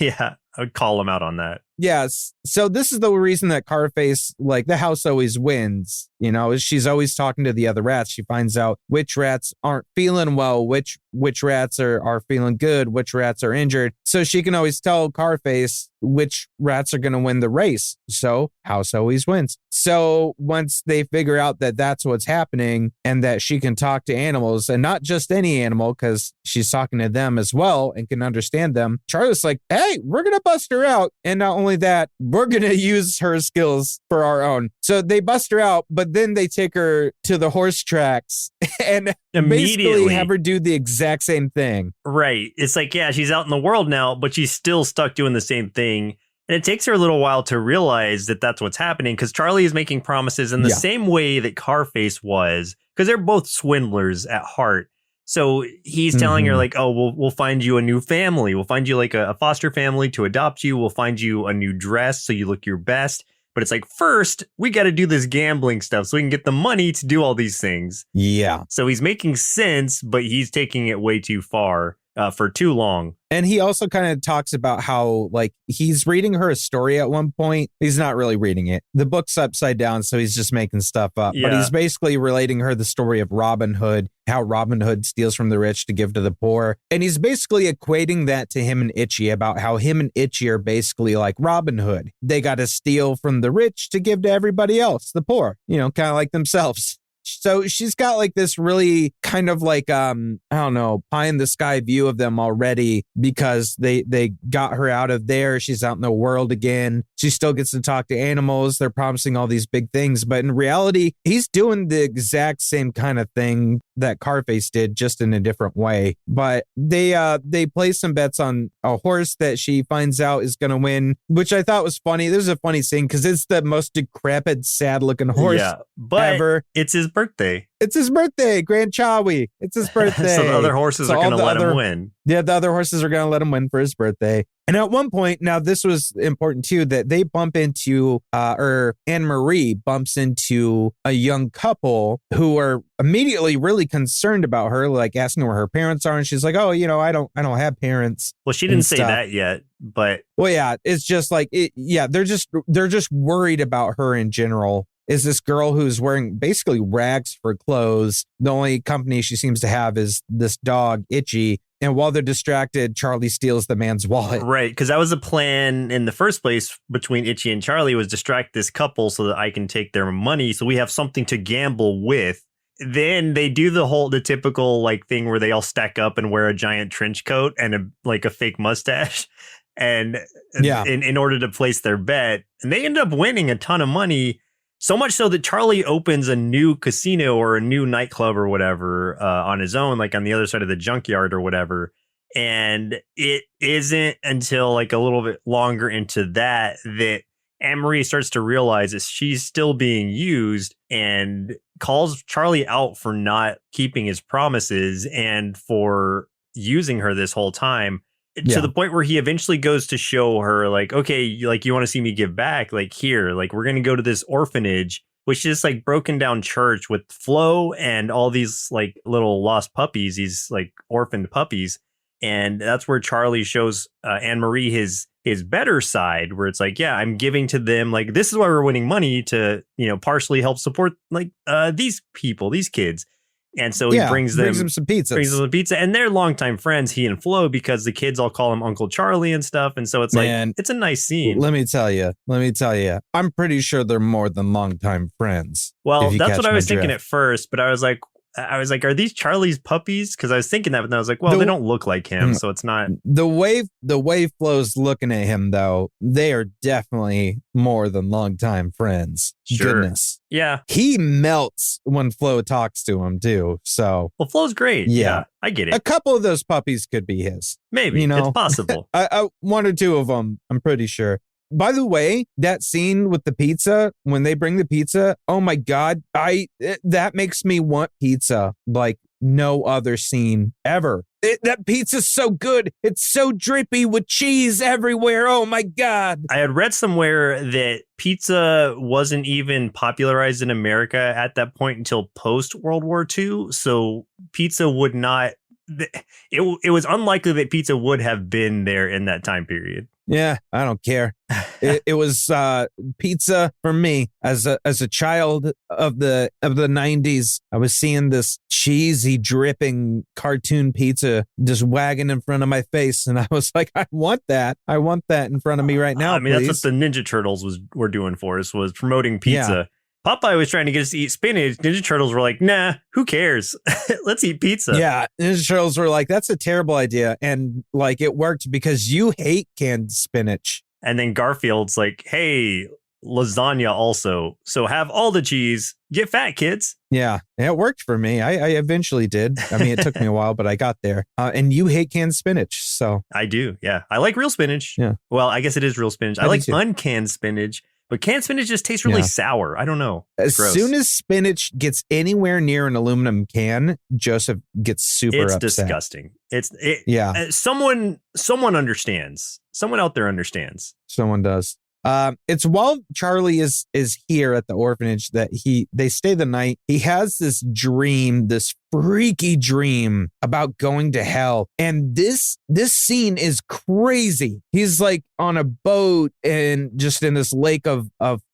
A: Yeah, I would call him out on that.
B: Yes. So this is the reason that Carface, like the house always wins, is she's always talking to the other rats. She finds out which rats aren't feeling well, which rats are feeling good, which rats are injured. So she can always tell Carface which rats are going to win the race. So house always wins. So once they figure out that that's what's happening and that she can talk to animals, and not just any animal, because she's talking to them as well and can understand them, Charlie's like, hey, we're going to bust her out. And not only that, we're going to use her skills for our own. So they bust her out, but then they take her to the horse tracks and basically have her do the exact same thing.
A: Right. It's like, yeah, she's out in the world now, but she's still stuck doing the same thing. And it takes her a little while to realize that that's what's happening, because Charlie is making promises in the same way that Carface was, because they're both swindlers at heart. So he's telling her like, oh, we'll find you a new family. We'll find you like a foster family to adopt you. We'll find you a new dress so you look your best. But it's like, first, we got to do this gambling stuff so we can get the money to do all these things.
B: Yeah.
A: So he's making sense, but he's taking it way too far for too long.
B: And he also kind of talks about how, like, he's reading her a story at one point. He's not really reading it. The book's upside down, so he's just making stuff up.
A: Yeah.
B: But he's basically relating her the story of Robin Hood, how Robin Hood steals from the rich to give to the poor. And he's basically equating that to him and Itchy, about how him and Itchy are basically like Robin Hood. They got to steal from the rich to give to everybody else, the poor, kind of like themselves. So she's got like this really kind of like, I don't know, pie in the sky view of them already, because they got her out of there. She's out in the world again. She still gets to talk to animals. They're promising all these big things. But in reality, he's doing the exact same kind of thing that Carface did, just in a different way. But they play some bets on a horse that she finds out is going to win, which I thought was funny. There's a funny scene because it's the most decrepit, sad looking horse ever.
A: It's his birthday.
B: It's his birthday, Grand Chawi. It's his birthday.
A: So the other horses are going to let him win.
B: Yeah, the other horses are going to let him win for his birthday. And at one point, now this was important too, that they bump into, or Anne-Marie bumps into a young couple who are immediately really concerned about her, like asking where her parents are. And she's like, oh, I don't have parents.
A: Well, she didn't say that yet, but.
B: Well, yeah, it's just like, they're just worried about her in general. Is this girl who's wearing basically rags for clothes. The only company she seems to have is this dog, Itchy. And while they're distracted, Charlie steals the man's wallet.
A: Right, because that was a plan in the first place between Itchy and Charlie, was distract this couple so that I can take their money, so we have something to gamble with. Then they do the typical like thing where they all stack up and wear a giant trench coat and a fake mustache. And in order to place their bet, and they end up winning a ton of money. So much so that Charlie opens a new casino or a new nightclub or whatever on his own, like on the other side of the junkyard or whatever. And it isn't until like a little bit longer into that Anne-Marie starts to realize that she's still being used and calls Charlie out for not keeping his promises and for using her this whole time. To the point where he eventually goes to show her like, okay, like you want to see me give back, like here, like we're going to go to this orphanage, which is like broken down church with Flo and all these like little lost puppies, these like orphaned puppies. And that's where Charlie shows Anne-Marie his better side, where it's like, yeah, I'm giving to them. Like, this is why we're winning money to, partially help support like these people, these kids. And so he brings them some pizza. And they're longtime friends, he and Flo, because the kids all call him Uncle Charlie and stuff. And so it's like, it's a nice scene.
B: Let me tell you, I'm pretty sure they're more than longtime friends.
A: Well, that's what I was thinking at first. But I was like, are these Charlie's puppies? Because I was thinking that, but then I was like, well, they don't look like him, so it's not.
B: The way Flo's looking at him, though, they are definitely more than longtime friends.
A: Sure.
B: Goodness.
A: Yeah.
B: He melts when Flo talks to him, too. So.
A: Well, Flo's great. Yeah, I get it.
B: A couple of those puppies could be his.
A: Maybe. It's possible.
B: One or two of them, I'm pretty sure. By the way, that scene with the pizza, when they bring the pizza, oh my God, that makes me want pizza like no other scene ever. That pizza's so good. It's so drippy with cheese everywhere. Oh my God.
A: I had read somewhere that pizza wasn't even popularized in America at that point until post World War II. So pizza would not, it was unlikely that pizza would have been there in that time period.
B: Yeah, I don't care. It was pizza for me as a child of the 90s. I was seeing this cheesy dripping cartoon pizza just wagging in front of my face, and I was like, I want that. I want that in front of me right now.
A: I mean,
B: please.
A: that's what the Ninja Turtles were doing for us, was promoting pizza.
B: Yeah.
A: Popeye was trying to get us to eat spinach. Ninja Turtles were like, nah, who cares? Let's eat pizza.
B: Yeah, Ninja Turtles were like, that's a terrible idea, and like it worked because you hate canned spinach.
A: And then Garfield's like, hey, lasagna also. So have all the cheese. Get fat, kids.
B: Yeah, it worked for me. I eventually did. I mean, it took me a while, but I got there. And you hate canned spinach, so.
A: I do, yeah. I like real spinach.
B: Yeah.
A: Well, I guess it is real spinach. I like uncanned spinach, but canned spinach just tastes really sour. I don't know.
B: As soon as spinach gets anywhere near an aluminum can, Joseph gets super upset.
A: It's disgusting.
B: Yeah.
A: Someone understands. Someone out there understands.
B: Someone does. It's while Charlie is here at the orphanage that they stay the night. He has this dream, this freaky dream about going to hell. And this scene is crazy. He's like on a boat and just in this lake of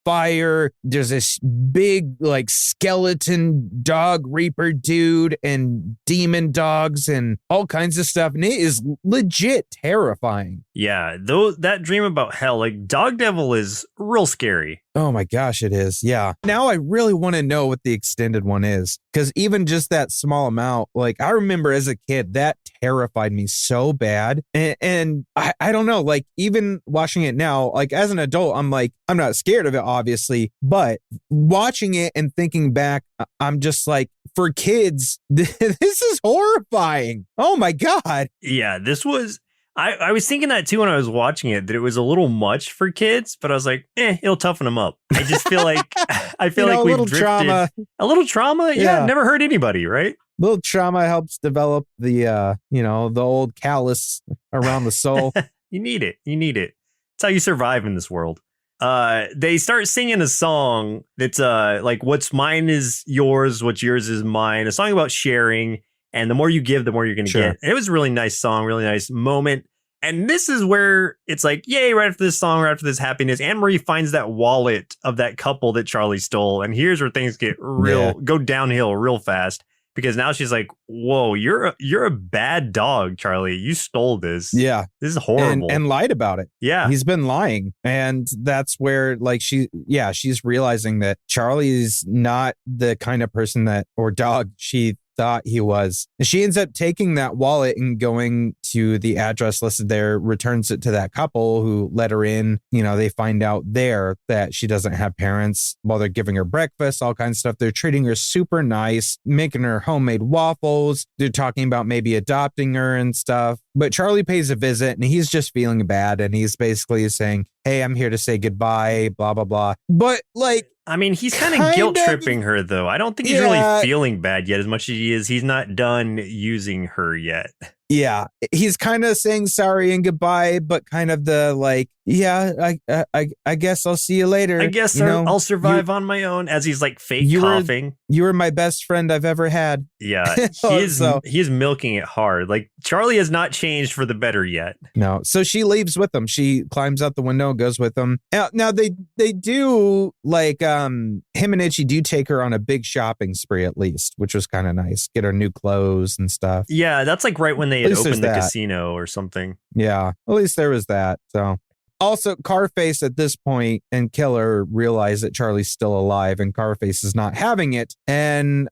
B: fire. There's this big like skeleton dog reaper dude and demon dogs and all kinds of stuff. And it is legit terrifying.
A: Yeah, though that dream about hell, like Dog Devil is real scary.
B: Oh my gosh, it is. Yeah. Now I really want to know what the extended one is, because even just that small amount, like I remember as a kid, that terrified me so bad. And I don't know, like even watching it now, like as an adult, I'm like, I'm not scared of it, obviously, but watching it and thinking back, I'm just like, for kids, this is horrifying. Oh my God.
A: Yeah, this was... I was thinking that too when I was watching it, that it was a little much for kids, but I was like, it'll toughen them up. I just feel like like we've drifted.
B: Trauma.
A: A little trauma? Yeah, never hurt anybody, right?
B: Little trauma helps develop the the old callus around the soul.
A: You need it. It's how you survive in this world. They start singing a song that's like, what's mine is yours, what's yours is mine. A song about sharing. And the more you give, the more you're going to get. And it was a really nice song, really nice moment. And this is where it's like, yay, right after this song, right after this happiness, Anne-Marie finds that wallet of that couple that Charlie stole. And here's where things get go downhill real fast. Because now she's like, whoa, you're a bad dog, Charlie. You stole this.
B: Yeah.
A: This is horrible.
B: And lied about it.
A: Yeah.
B: He's been lying. And that's where like she's realizing that Charlie's not the kind of person or dog she thought he was. And she ends up taking that wallet and going to the address listed there, returns it to that couple who let her in. They find out there that she doesn't have parents while they're giving her breakfast, all kinds of stuff. They're treating her super nice, making her homemade waffles. They're talking about maybe adopting her and stuff. But Charlie pays a visit and he's just feeling bad. And he's basically saying, hey, I'm here to say goodbye, blah, blah, blah. But like,
A: I mean, he's kind of guilt tripping her, though. I don't think he's really feeling bad yet as much as he is. He's not done using her yet.
B: Yeah, he's kind of saying sorry and goodbye, but kind of the like, I guess I'll see you later.
A: I guess I'll survive on my own, as he's like fake coughing.
B: You were my best friend I've ever had.
A: Yeah, he is milking it hard. Like Charlie has not changed for the better yet.
B: No, so she leaves with him. She climbs out the window, goes with him. Now they do like him and Itchy do take her on a big shopping spree at least, which was kind of nice. Get her new clothes and stuff.
A: Yeah, that's like right when they had opened the casino or something.
B: Yeah, at least there was that. So also Carface at this point and Killer realize that Charlie's still alive and Carface is not having it and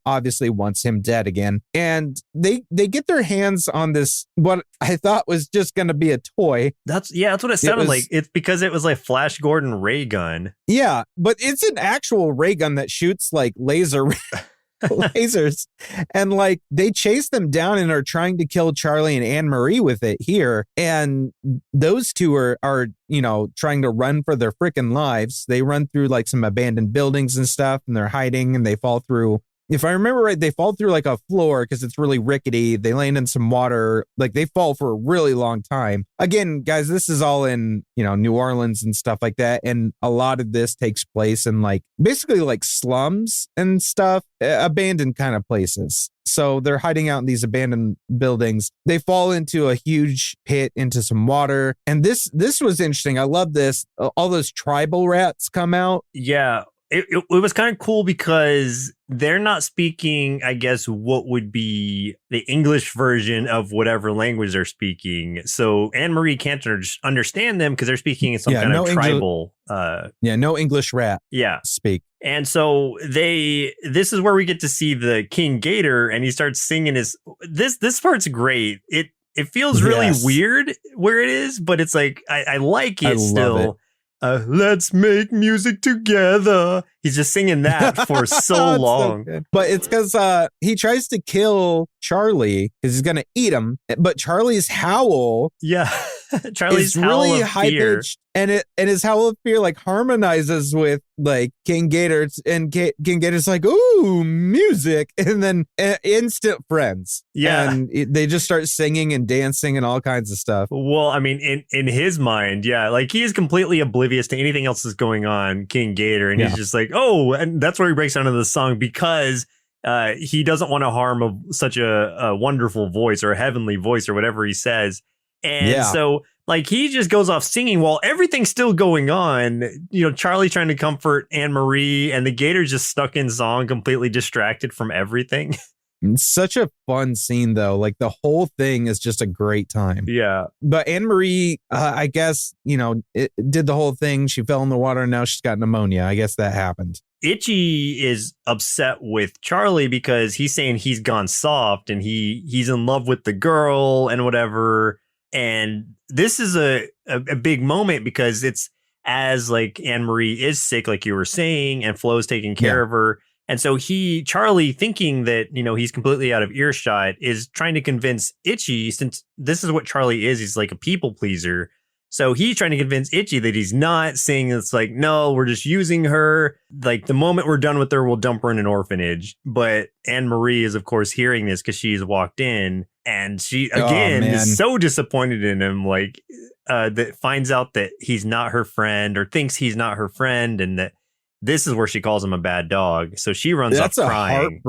B: obviously wants him dead again. And they get their hands on this what I thought was just going to be a toy.
A: That's what it sounded like. It's because it was like Flash Gordon ray gun.
B: Yeah, but it's an actual ray gun that shoots like lasers, and like they chase them down and are trying to kill Charlie and Anne-Marie with it here, and those two are trying to run for their freaking lives. They run through like some abandoned buildings and stuff, and they're hiding and they fall through if I remember right, they fall through like a floor because it's really rickety. They land in some water. Like they fall for a really long time. Again, guys, this is all in, New Orleans and stuff like that. And a lot of this takes place in like basically like slums and stuff, abandoned kind of places. So they're hiding out in these abandoned buildings. They fall into a huge pit into some water. And this was interesting. I love this. All those tribal rats come out.
A: Yeah. It was kind of cool because they're not speaking, I guess, what would be the English version of whatever language they're speaking. So Anne-Marie can't understand them because they're speaking in some kind of tribal.
B: No English rat.
A: Yeah.
B: Speak.
A: And so this is where we get to see the King Gator, and he starts singing this part's great. It feels really weird where it is, but it's like, I like it still. Let's make music together. He's just singing that for so long.
B: So but it's because he tries to kill Charlie because he's going to eat him. But Charlie's howl,
A: Charlie's
B: is really high pitched, and his howl of fear like harmonizes with like King Gator, and King Gator's like, ooh, music, and then instant friends.
A: Yeah,
B: and they just start singing and dancing and all kinds of stuff.
A: Well, I mean, in his mind, like he is completely oblivious to anything else that's going on, King Gator, and he's just like, oh, and that's where he breaks down into the song because he doesn't want to harm such a wonderful voice or a heavenly voice or whatever he says. And so like he just goes off singing while everything's still going on. Charlie trying to comfort Anne-Marie, and the Gator's just stuck in song, completely distracted from everything.
B: It's such a fun scene, though. Like the whole thing is just a great time.
A: Yeah.
B: But Anne-Marie, I guess, it did the whole thing. She fell in the water and now she's got pneumonia. I guess that happened.
A: Itchy is upset with Charlie because he's saying he's gone soft and he's in love with the girl and whatever. And this is a big moment because it's as like Anne-Marie is sick, like you were saying, and Flo's taking care of her. And so Charlie, thinking that, he's completely out of earshot, is trying to convince Itchy, since this is what Charlie is. He's like a people pleaser. So he's trying to convince Itchy that he's not, saying it's like, no, we're just using her. Like the moment we're done with her, we'll dump her in an orphanage. But Anne-Marie is, of course, hearing this because she's walked in, and she, again, is so disappointed in him. Like that finds out that he's not her friend, or thinks he's not her friend, and that this is where she calls him a bad dog. So she runs off crying.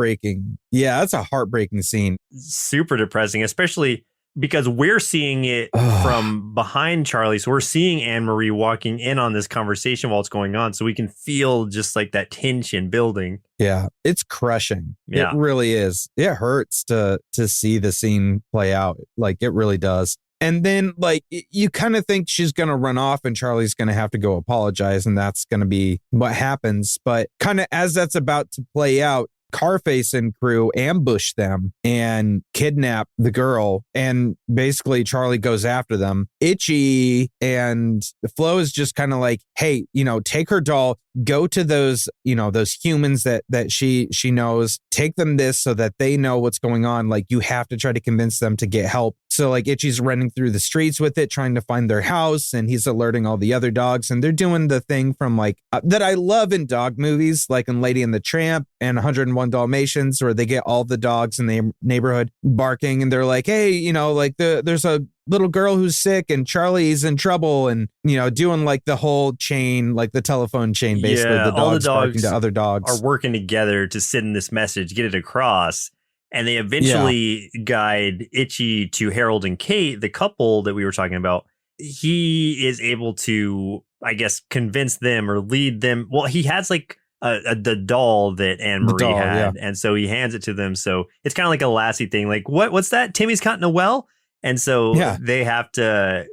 B: That's a heartbreaking scene.
A: Super depressing, especially because we're seeing it from behind Charlie. So we're seeing Anne-Marie walking in on this conversation while it's going on. So we can feel just like that tension building.
B: Yeah, it's crushing.
A: Yeah.
B: It really is. It hurts to see the scene play out. Like it really does. And then, like, you kind of think she's going to run off and Charlie's going to have to go apologize, and that's going to be what happens. But kind of as that's about to play out, Carface and crew ambush them and kidnap the girl. And basically, Charlie goes after them. Itchy and Flo is just kind of like, hey, take her doll, go to those, those humans that she knows, take them this so that they know what's going on. Like, you have to try to convince them to get help. So like Itchy's running through the streets with it, trying to find their house, and he's alerting all the other dogs, and they're doing the thing from like that I love in dog movies, like in Lady and the Tramp and 101 Dalmatians, where they get all the dogs in the neighborhood barking, and they're like, hey, like there's a little girl who's sick and Charlie's in trouble, and doing like the whole chain, like the telephone chain, basically. The dogs barking to other dogs
A: are working together to send this message, get it across. And they eventually guide Itchy to Harold and Kate, the couple that we were talking about. He is able to, I guess, convince them or lead them. Well, he has like the doll that Anne-Marie had. Yeah. And so he hands it to them. So it's kind of like a Lassie thing. Like, what's that? Timmy's caught in a well. And so they have to,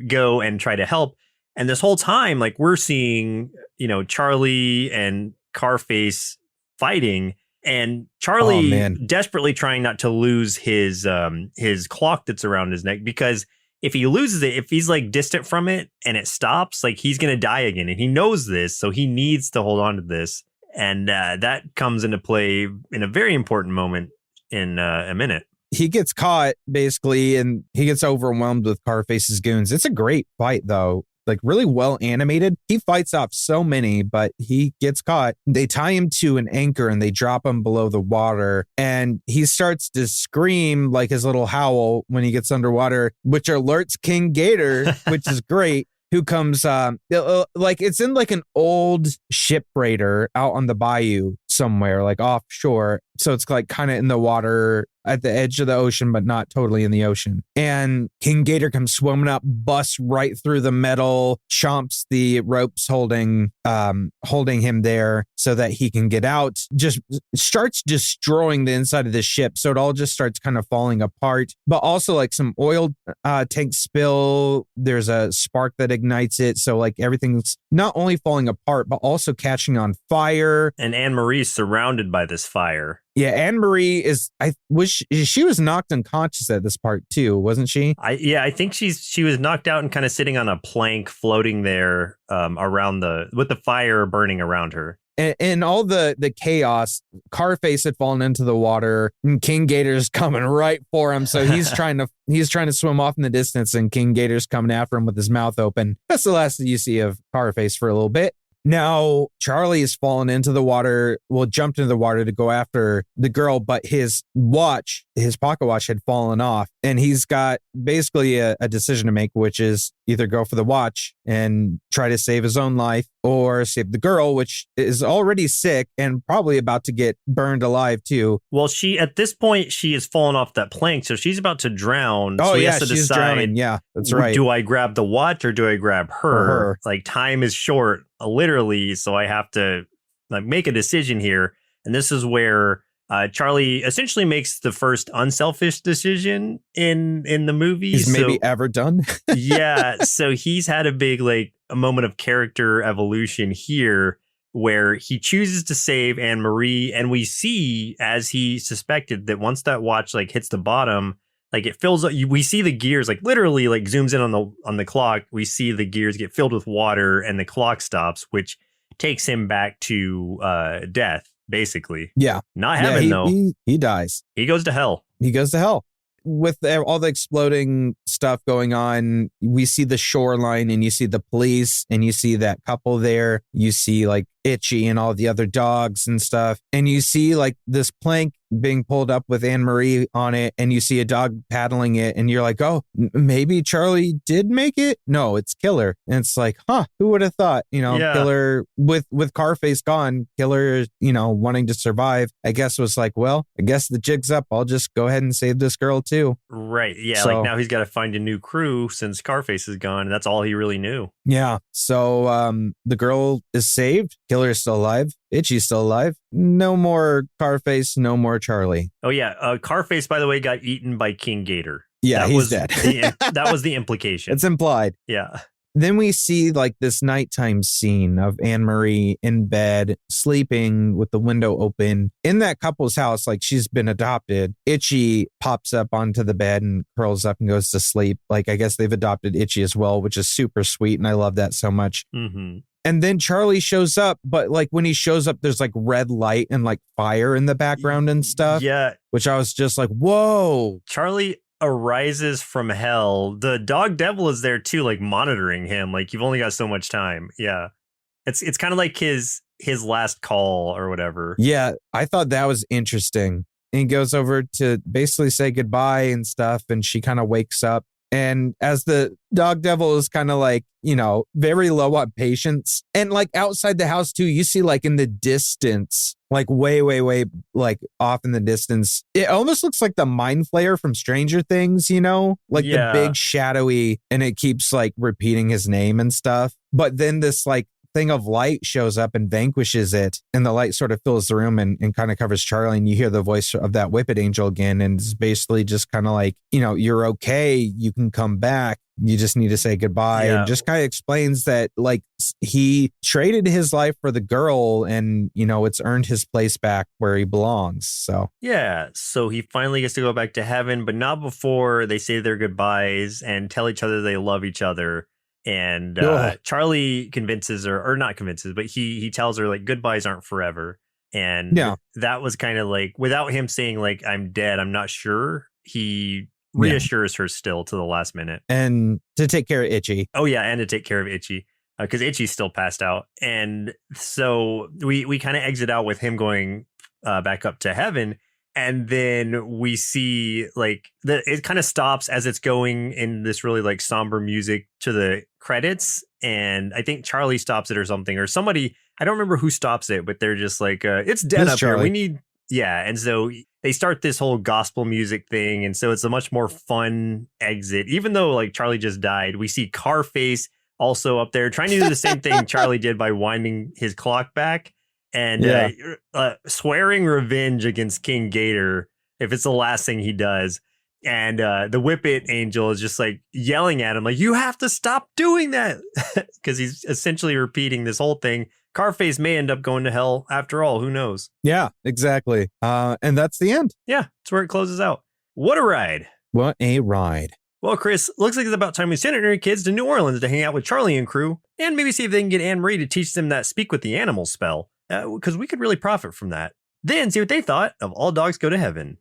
A: go and try to help. And this whole time, like, we're seeing, Charlie and Carface fighting. And Charlie desperately trying not to lose his clock that's around his neck, because if he loses it, if he's like distant from it and it stops, like he's going to die again. And he knows this, so he needs to hold on to this. And that comes into play in a very important moment in a minute.
B: He gets caught basically, and he gets overwhelmed with Carface's goons. It's a great fight, though. like really well animated. He fights off so many, but he gets caught. They tie him to an anchor and they drop him below the water. And he starts to scream like his little howl when he gets underwater, which alerts King Gator, which is great. Who comes like it's in like an old ship freighter out on the bayou somewhere, like offshore. So it's like kind of in the water at the edge of the ocean, but not totally in the ocean. And King Gator comes swimming up, busts right through the metal, chomps the ropes holding him there so that he can get out, just starts destroying the inside of the ship. So it all just starts kind of falling apart, but also like some oil tank spill. There's a spark that ignites it. So like everything's not only falling apart, but also catching on fire.
A: And Anne-Marie's surrounded by this fire.
B: Yeah, Anne-Marie she was knocked unconscious at this part too, wasn't she?
A: I think she was knocked out and kind of sitting on a plank floating there with the fire burning around her.
B: And all the chaos, Carface had fallen into the water and King Gator's coming right for him. So he's trying to swim off in the distance and King Gator's coming after him with his mouth open. That's the last that you see of Carface for a little bit. Now, Charlie has fallen into the water, jumped into the water to go after the girl, but his pocket watch had fallen off. And he's got basically a decision to make, which is either go for the watch and try to save his own life or save the girl, which is already sick and probably about to get burned alive too.
A: Well, at this point, she has fallen off that plank, so she's about to drown.
B: Oh,
A: so he
B: yeah,
A: has to
B: she's
A: decide,
B: drowning. Yeah, that's right.
A: Do I grab the watch or do I grab her? Like, time is short, literally, so I have to make a decision here. And this is where Charlie essentially makes the first unselfish decision in the movie.
B: He's maybe ever done.
A: Yeah, so he's had a big a moment of character evolution here where he chooses to save Anne-Marie, and we see, as he suspected, that once that watch hits the bottom, it fills up. We see the gears literally zooms in on the clock. We see the gears get filled with water and the clock stops, which takes him back to death, basically.
B: Yeah.
A: Not heaven, though.
B: He dies.
A: He goes to hell.
B: He goes to hell. With all the exploding stuff going on, we see the shoreline and you see the police and you see that couple there. You see Itchy and all the other dogs and stuff. And you see this plank being pulled up with Anne-Marie on it, and you see a dog paddling it, and you're like, oh, maybe Charlie did make it? No, it's Killer. And it's like, who would have thought? Killer with Carface gone, Killer, wanting to survive, I guess was like, well, I guess the jig's up. I'll just go ahead and save this girl too.
A: Right. Yeah. So, now he's got to find a new crew since Carface is gone. And that's all he really knew.
B: Yeah. So the girl is saved. Killer is still alive. Itchy's still alive. No more Carface, no more Charlie.
A: Oh, yeah. Carface, by the way, got eaten by King Gator.
B: Yeah, he's dead.
A: That was the implication.
B: It's implied.
A: Yeah.
B: Then we see this nighttime scene of Anne-Marie in bed, sleeping with the window open. In that couple's house, she's been adopted. Itchy pops up onto the bed and curls up and goes to sleep. I guess they've adopted Itchy as well, which is super sweet. And I love that so much.
A: Mm-hmm.
B: And then Charlie shows up, but when he shows up, there's red light and fire in the background and stuff.
A: Yeah.
B: Which I was just like, whoa.
A: Charlie arises from hell. The dog devil is there too, monitoring him. You've only got so much time. Yeah. It's kind of like his last call or whatever.
B: Yeah. I thought that was interesting. And he goes over to basically say goodbye and stuff. And she kind of wakes up. And as the dog devil is kind of very low on patience. And outside the house too, you see in the distance, way, way, way, off in the distance. It almost looks like the mind flayer from Stranger Things, the big shadowy, and it keeps repeating his name and stuff. But then this thing of light shows up and vanquishes it, and the light sort of fills the room and kind of covers Charlie, and you hear the voice of that Whippet Angel again, and it's basically just kind of you're okay, you can come back, you just need to say goodbye. And just kind of explains that he traded his life for the girl, and it's earned his place back where he belongs. So
A: he finally gets to go back to heaven, but not before they say their goodbyes and tell each other they love each other. And Charlie convinces her, or not convinces, but he tells her goodbyes aren't forever. And that was kind of without him saying I'm dead, I'm not sure. He reassures her still to the last minute.
B: And to take care of Itchy.
A: Oh, yeah. And to take care of Itchy because Itchy's still passed out. And so we kind of exit out with him going back up to heaven. And then we see like it kind of stops as it's going in this really like somber music to the credits. And I think Charlie stops it or something, or somebody, I don't remember who stops it, but they're just like, it's dead up here. We need. Yeah. And so they start this whole gospel music thing. And so it's a much more fun exit, even though like Charlie just died. We see Carface also up there trying to do the same thing Charlie did by winding his clock back. And swearing revenge against King Gator if it's the last thing he does. And the Whippet Angel is just like yelling at him, like, you have to stop doing that. Because he's essentially repeating this whole thing. Carface may end up going to hell after all. Who knows?
B: Yeah, exactly. And that's the end.
A: Yeah, that's where it closes out. What a ride.
B: What a ride.
A: Well, Chris, looks like it's about time we send our kids to New Orleans to hang out with Charlie and crew. And maybe see if they can get Anne Marie to teach them that speak with the animals spell. Because we could really profit from that. Then see what they thought of All Dogs Go to Heaven.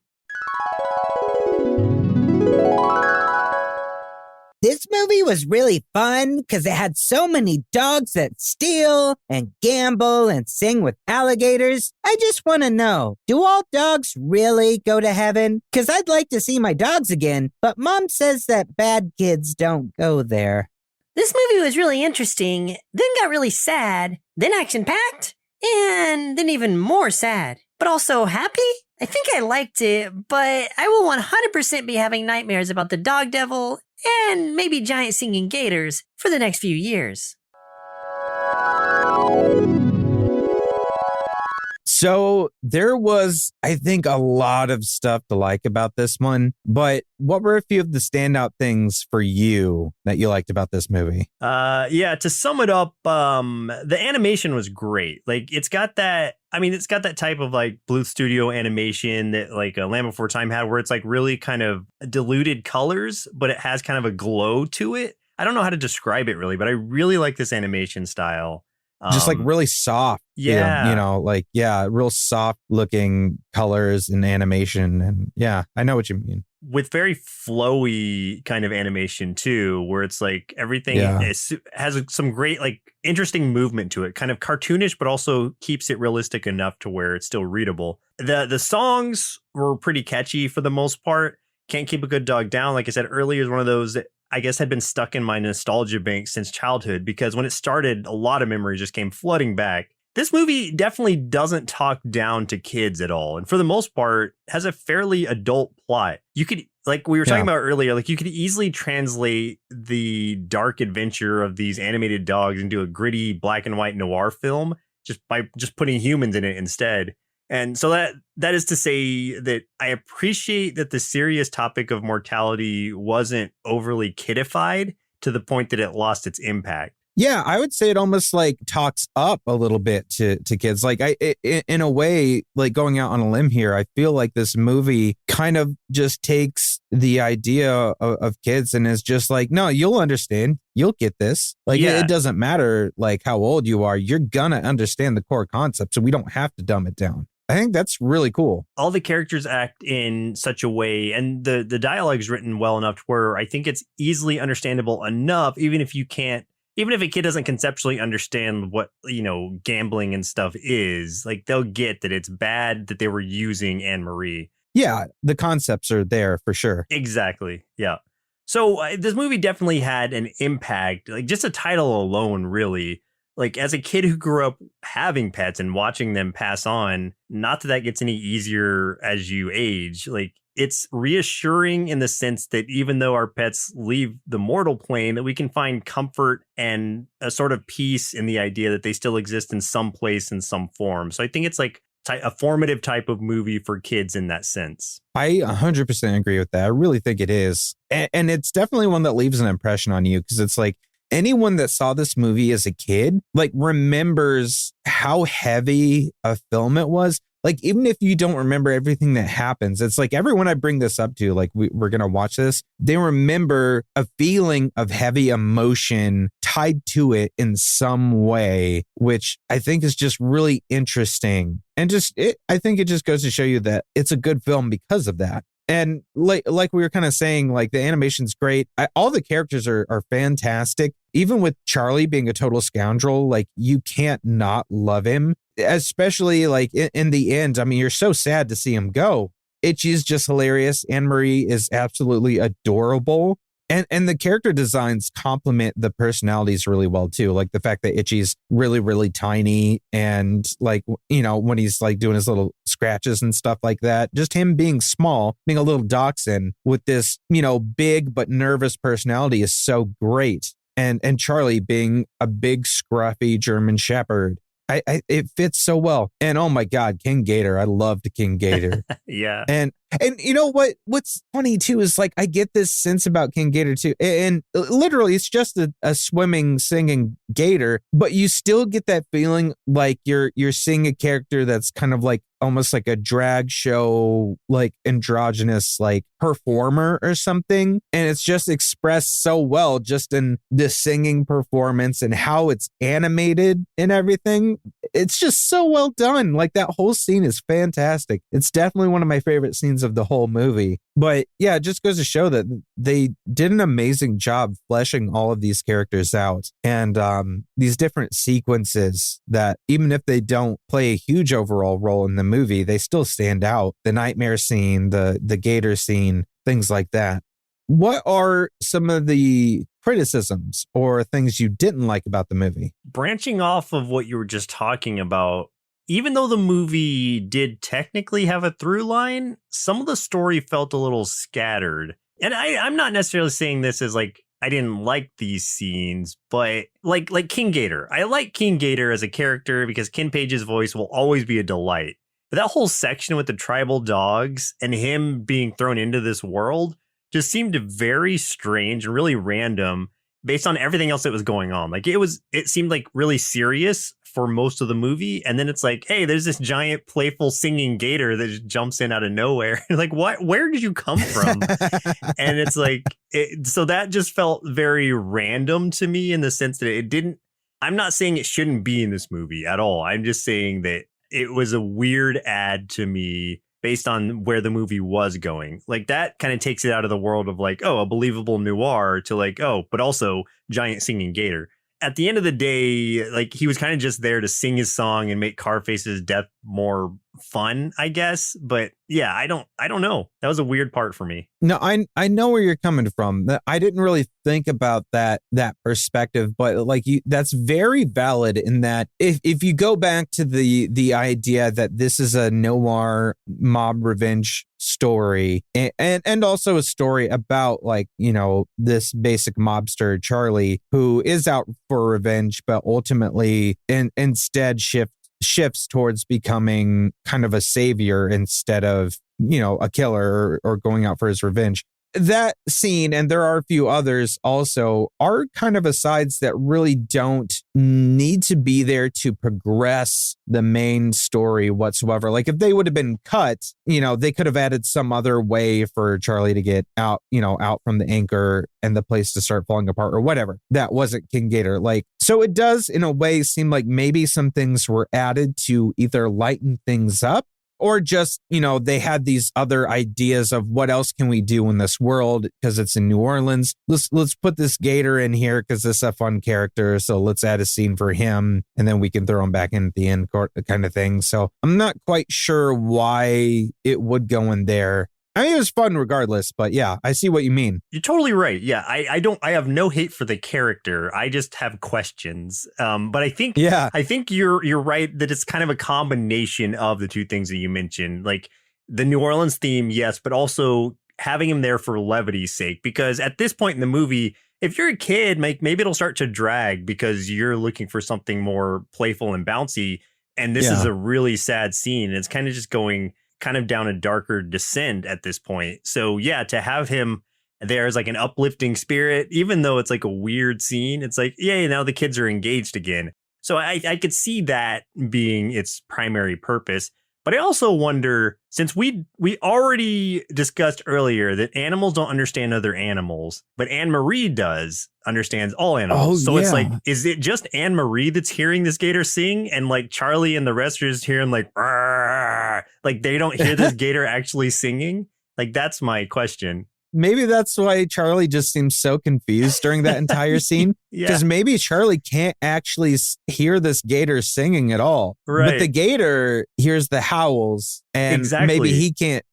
C: This movie was really fun because it had so many dogs that steal and gamble and sing with alligators. I just want to know, do all dogs really go to heaven? Because I'd like to see my dogs again, but Mom says that bad kids don't go there.
D: This movie was really interesting, then got really sad, then action-packed, and then even more sad, but also happy? I think I liked it, but I will 100% be having nightmares about the dog devil and maybe giant singing gators for the next few years.
B: So there was, I think, a lot of stuff to like about this one. But what were a few of the standout things for you that you liked about this movie?
A: Yeah, to sum it up, the animation was great. Like it's got that type of like Blue Studio animation that like Land Before Time had, where it's like really kind of diluted colors, but it has kind of a glow to it. I don't know how to describe it really, but I really like this animation style.
B: Just like really soft.
A: Yeah.
B: Real soft looking colors and animation. And yeah, I know what you mean.
A: With very flowy kind of animation too, where it's like everything has some great, like interesting movement to it, kind of cartoonish, but also keeps it realistic enough to where it's still readable. The songs were pretty catchy for the most part. Can't Keep a Good Dog Down, like I said earlier, is one of those that I guess had been stuck in my nostalgia bank since childhood, because when it started, a lot of memories just came flooding back. This movie definitely doesn't talk down to kids at all. And for the most part, has a fairly adult plot. You could, like we were talking about earlier, like you could easily translate the dark adventure of these animated dogs into a gritty black and white noir film just by just putting humans in it instead. And so that is to say that I appreciate that the serious topic of mortality wasn't overly kidified to the point that it lost its impact.
B: Yeah, I would say it almost like talks up a little bit to kids. Like in a way, like going out on a limb here, I feel like this movie kind of just takes the idea of kids and is just like, no, you'll understand. You'll get this. Like, it doesn't matter like how old you are. You're gonna understand the core concept. So we don't have to dumb it down. I think that's really cool.
A: All the characters act in such a way, and the dialogue is written well enough to where I think it's easily understandable enough, even if a kid doesn't conceptually understand what, gambling and stuff is, like they'll get that it's bad that they were using Anne Marie.
B: Yeah, the concepts are there for sure.
A: Exactly. Yeah. So this movie definitely had an impact, like just a title alone, really. Like as a kid who grew up having pets and watching them pass on, not that gets any easier as you age, like it's reassuring in the sense that even though our pets leave the mortal plane, that we can find comfort and a sort of peace in the idea that they still exist in some place in some form. So I think it's like a formative type of movie for kids in that sense.
B: I 100% agree with that. I really think it is. And it's definitely one that leaves an impression on you, because it's like, anyone that saw this movie as a kid, like remembers how heavy a film it was. Like, even if you don't remember everything that happens, it's like everyone I bring this up to, like we're going to watch this, they remember a feeling of heavy emotion tied to it in some way, which I think is just really interesting. And I think it just goes to show you that it's a good film because of that. And like we were kind of saying, like the animation's great. All the characters are fantastic. Even with Charlie being a total scoundrel, like you can't not love him, especially like in the end. I mean, you're so sad to see him go. Itchy's just hilarious. Anne-Marie is absolutely adorable. And the character designs complement the personalities really well too. Like the fact that Itchy's really, really tiny and like, you know, when he's like doing his little scratches and stuff like that, just him being small, being a little dachshund with this, you know, big but nervous personality is so great. And Charlie being a big scruffy German shepherd. It fits so well. And oh my God, King Gator. I loved King Gator.
A: Yeah.
B: And you know what's funny too is like I get this sense about King Gator too. And literally it's just a swimming, singing gator, but you still get that feeling like you're seeing a character that's kind of like almost like a drag show, like androgynous, like performer or something. And it's just expressed so well just in the singing performance and how it's animated and everything. It's just so well done. Like that whole scene is fantastic. It's definitely one of my favorite scenes of the whole movie. But yeah, it just goes to show that they did an amazing job fleshing all of these characters out and these different sequences that even if they don't play a huge overall role in the movie, they still stand out. The nightmare scene, the gator scene, things like that. What are some of the criticisms or things you didn't like about the movie?
A: Branching off of what you were just talking about, even though the movie did technically have a through line, some of the story felt a little scattered. And I'm not necessarily saying this as like I didn't like these scenes, but like King Gator. I like King Gator as a character because Ken Page's voice will always be a delight. But that whole section with the tribal dogs and him being thrown into this world just seemed very strange and really random based on everything else that was going on. Like it seemed like really serious for most of the movie. And then it's like, hey, there's this giant playful singing gator that just jumps in out of nowhere. Like, what? Where did you come from? And it's like, so that just felt very random to me in the sense that it didn't, I'm not saying it shouldn't be in this movie at all. I'm just saying that it was a weird add to me based on where the movie was going. Like that kind of takes it out of the world of like, oh, a believable noir to like, oh, but also giant singing gator. At the end of the day, like he was kind of just there to sing his song and make Carface's death more fun, I guess. But yeah, I don't know. That was a weird part for me.
B: No, I know where you're coming from. I didn't really think about that perspective, but like that's very valid in that if you go back to the idea that this is a noir mob revenge story and also a story about like, you know, this basic mobster Charlie who is out for revenge, but ultimately instead shifts towards becoming kind of a savior instead of, you know, a killer or going out for his revenge. That scene, and there are a few others also, are kind of asides that really don't need to be there to progress the main story whatsoever. Like if they would have been cut, you know, they could have added some other way for Charlie to get out, you know, out from the anchor and the place to start falling apart or whatever. That wasn't King Gator. Like, so it does in a way seem like maybe some things were added to either lighten things up or just, you know, they had these other ideas of what else can we do in this world because it's in New Orleans. Let's put this gator in here because this is a fun character. So let's add a scene for him and then we can throw him back in at the end kind of thing. So I'm not quite sure why it would go in there. I mean, it was fun regardless, but yeah, I see what you mean.
A: You're totally right. Yeah, I have no hate for the character. I just have questions. But I think you're right that it's kind of a combination of the two things that you mentioned, like the New Orleans theme, yes, but also having him there for levity's sake. Because at this point in the movie, if you're a kid, maybe it'll start to drag because you're looking for something more playful and bouncy. And this is a really sad scene. It's kind of just going kind of down a darker descent at this point. So yeah, to have him there as like an uplifting spirit, even though it's like a weird scene, it's like, yay, now the kids are engaged again. So I could see that being its primary purpose. But I also wonder, since we already discussed earlier that animals don't understand other animals, but Anne-Marie understands all animals. So it's like, is it just Anne-Marie that's hearing this gator sing? And like Charlie and the rest are just hearing like, "Arr!" Like they don't hear this gator actually singing? Like, that's my question.
B: Maybe that's why Charlie just seems so confused during that entire scene.
A: Yeah.
B: Because maybe Charlie can't actually hear this gator singing at all.
A: Right.
B: But the gator hears the howls, and
A: Exactly.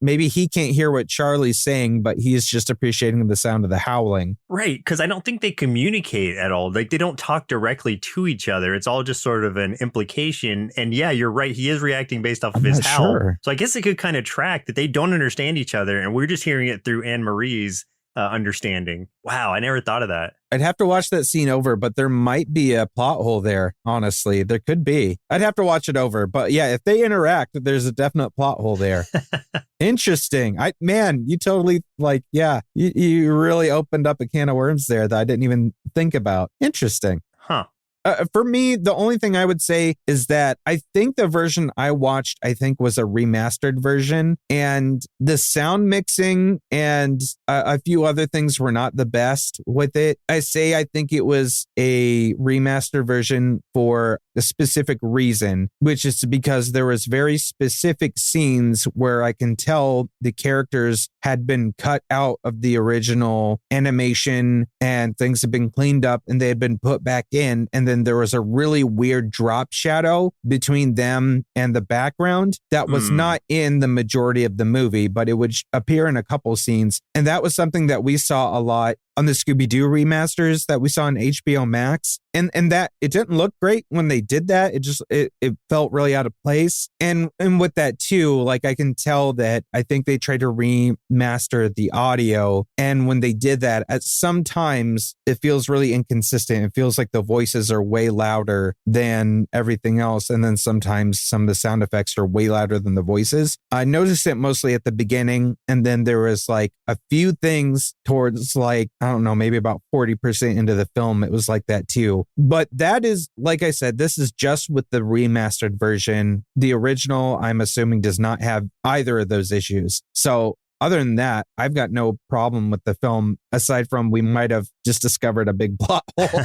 B: maybe he can't hear what Charlie's saying, but he's just appreciating the sound of the howling.
A: Right, because I don't think they communicate at all. Like, they don't talk directly to each other. It's all just sort of an implication. And yeah, you're right. He is reacting based off of his
B: not
A: howl.
B: sure.
A: So I guess it could kind of track that they don't understand each other, and we're just hearing it through Anne-Marie's understanding. Wow, I never thought of that.
B: I'd have to watch that scene over, but there might be a plot hole there, honestly. There could be. I'd have to watch it over. But yeah, if they interact, there's a definite plot hole there. Interesting. You totally you really opened up a can of worms there that I didn't even think about. Interesting.
A: Huh.
B: For me, the only thing I would say is that I think the version I watched, was a remastered version, and the sound mixing and a few other things were not the best with it. I think it was a remastered version for a specific reason, which is because there was very specific scenes where I can tell the characters had been cut out of the original animation and things had been cleaned up and they had been put back in. And then there was a really weird drop shadow between them and the background that was not in the majority of the movie, but it would appear in a couple scenes. And that was something that we saw a lot on the Scooby-Doo remasters that we saw on HBO Max. And that it didn't look great when they did that. It felt really out of place. And with that too, like I can tell that I think they tried to remaster the audio. And when they did that, at sometimes it feels really inconsistent. It feels like the voices are way louder than everything else. And then sometimes some of the sound effects are way louder than the voices. I noticed it mostly at the beginning. And then there was like a few things towards like, I don't know, maybe about 40% into the film. It was like that too. But that is, like I said, this is just with the remastered version. The original, I'm assuming, does not have either of those issues. So other than that, I've got no problem with the film, aside from we might have just discovered a big plot hole.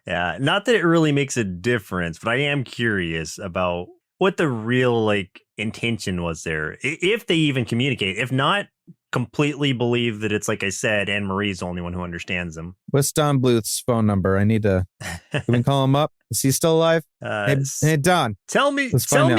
A: Yeah, not that it really makes a difference, but I am curious about what the real intention was there. If they even communicate. If not, completely believe that it's like I said, Anne-Marie's the only one who understands them.
B: What's Don Bluth's phone number? I need to. Can we call him up? Is he still alive? Hey, Don.
A: Tell me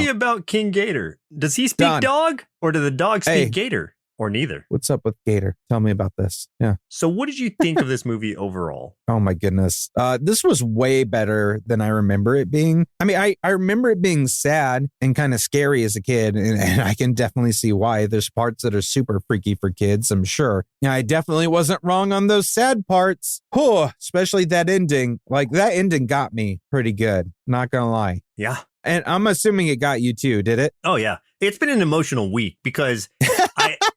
A: about King Gator. Does he speak
B: Don.
A: dog, or do the dogs speak Gator, or neither?
B: What's up with Gator? Tell me about this. Yeah.
A: So, what did you think of this movie overall?
B: Oh my goodness. This was way better than I remember it being. I mean, I remember it being sad and kind of scary as a kid, and I can definitely see why. There's parts that are super freaky for kids, I'm sure. Yeah, I definitely wasn't wrong on those sad parts. Especially that ending. Like, that ending got me pretty good. Not gonna lie.
A: Yeah.
B: And I'm assuming it got you too, did it?
A: Oh, yeah. It's been an emotional week because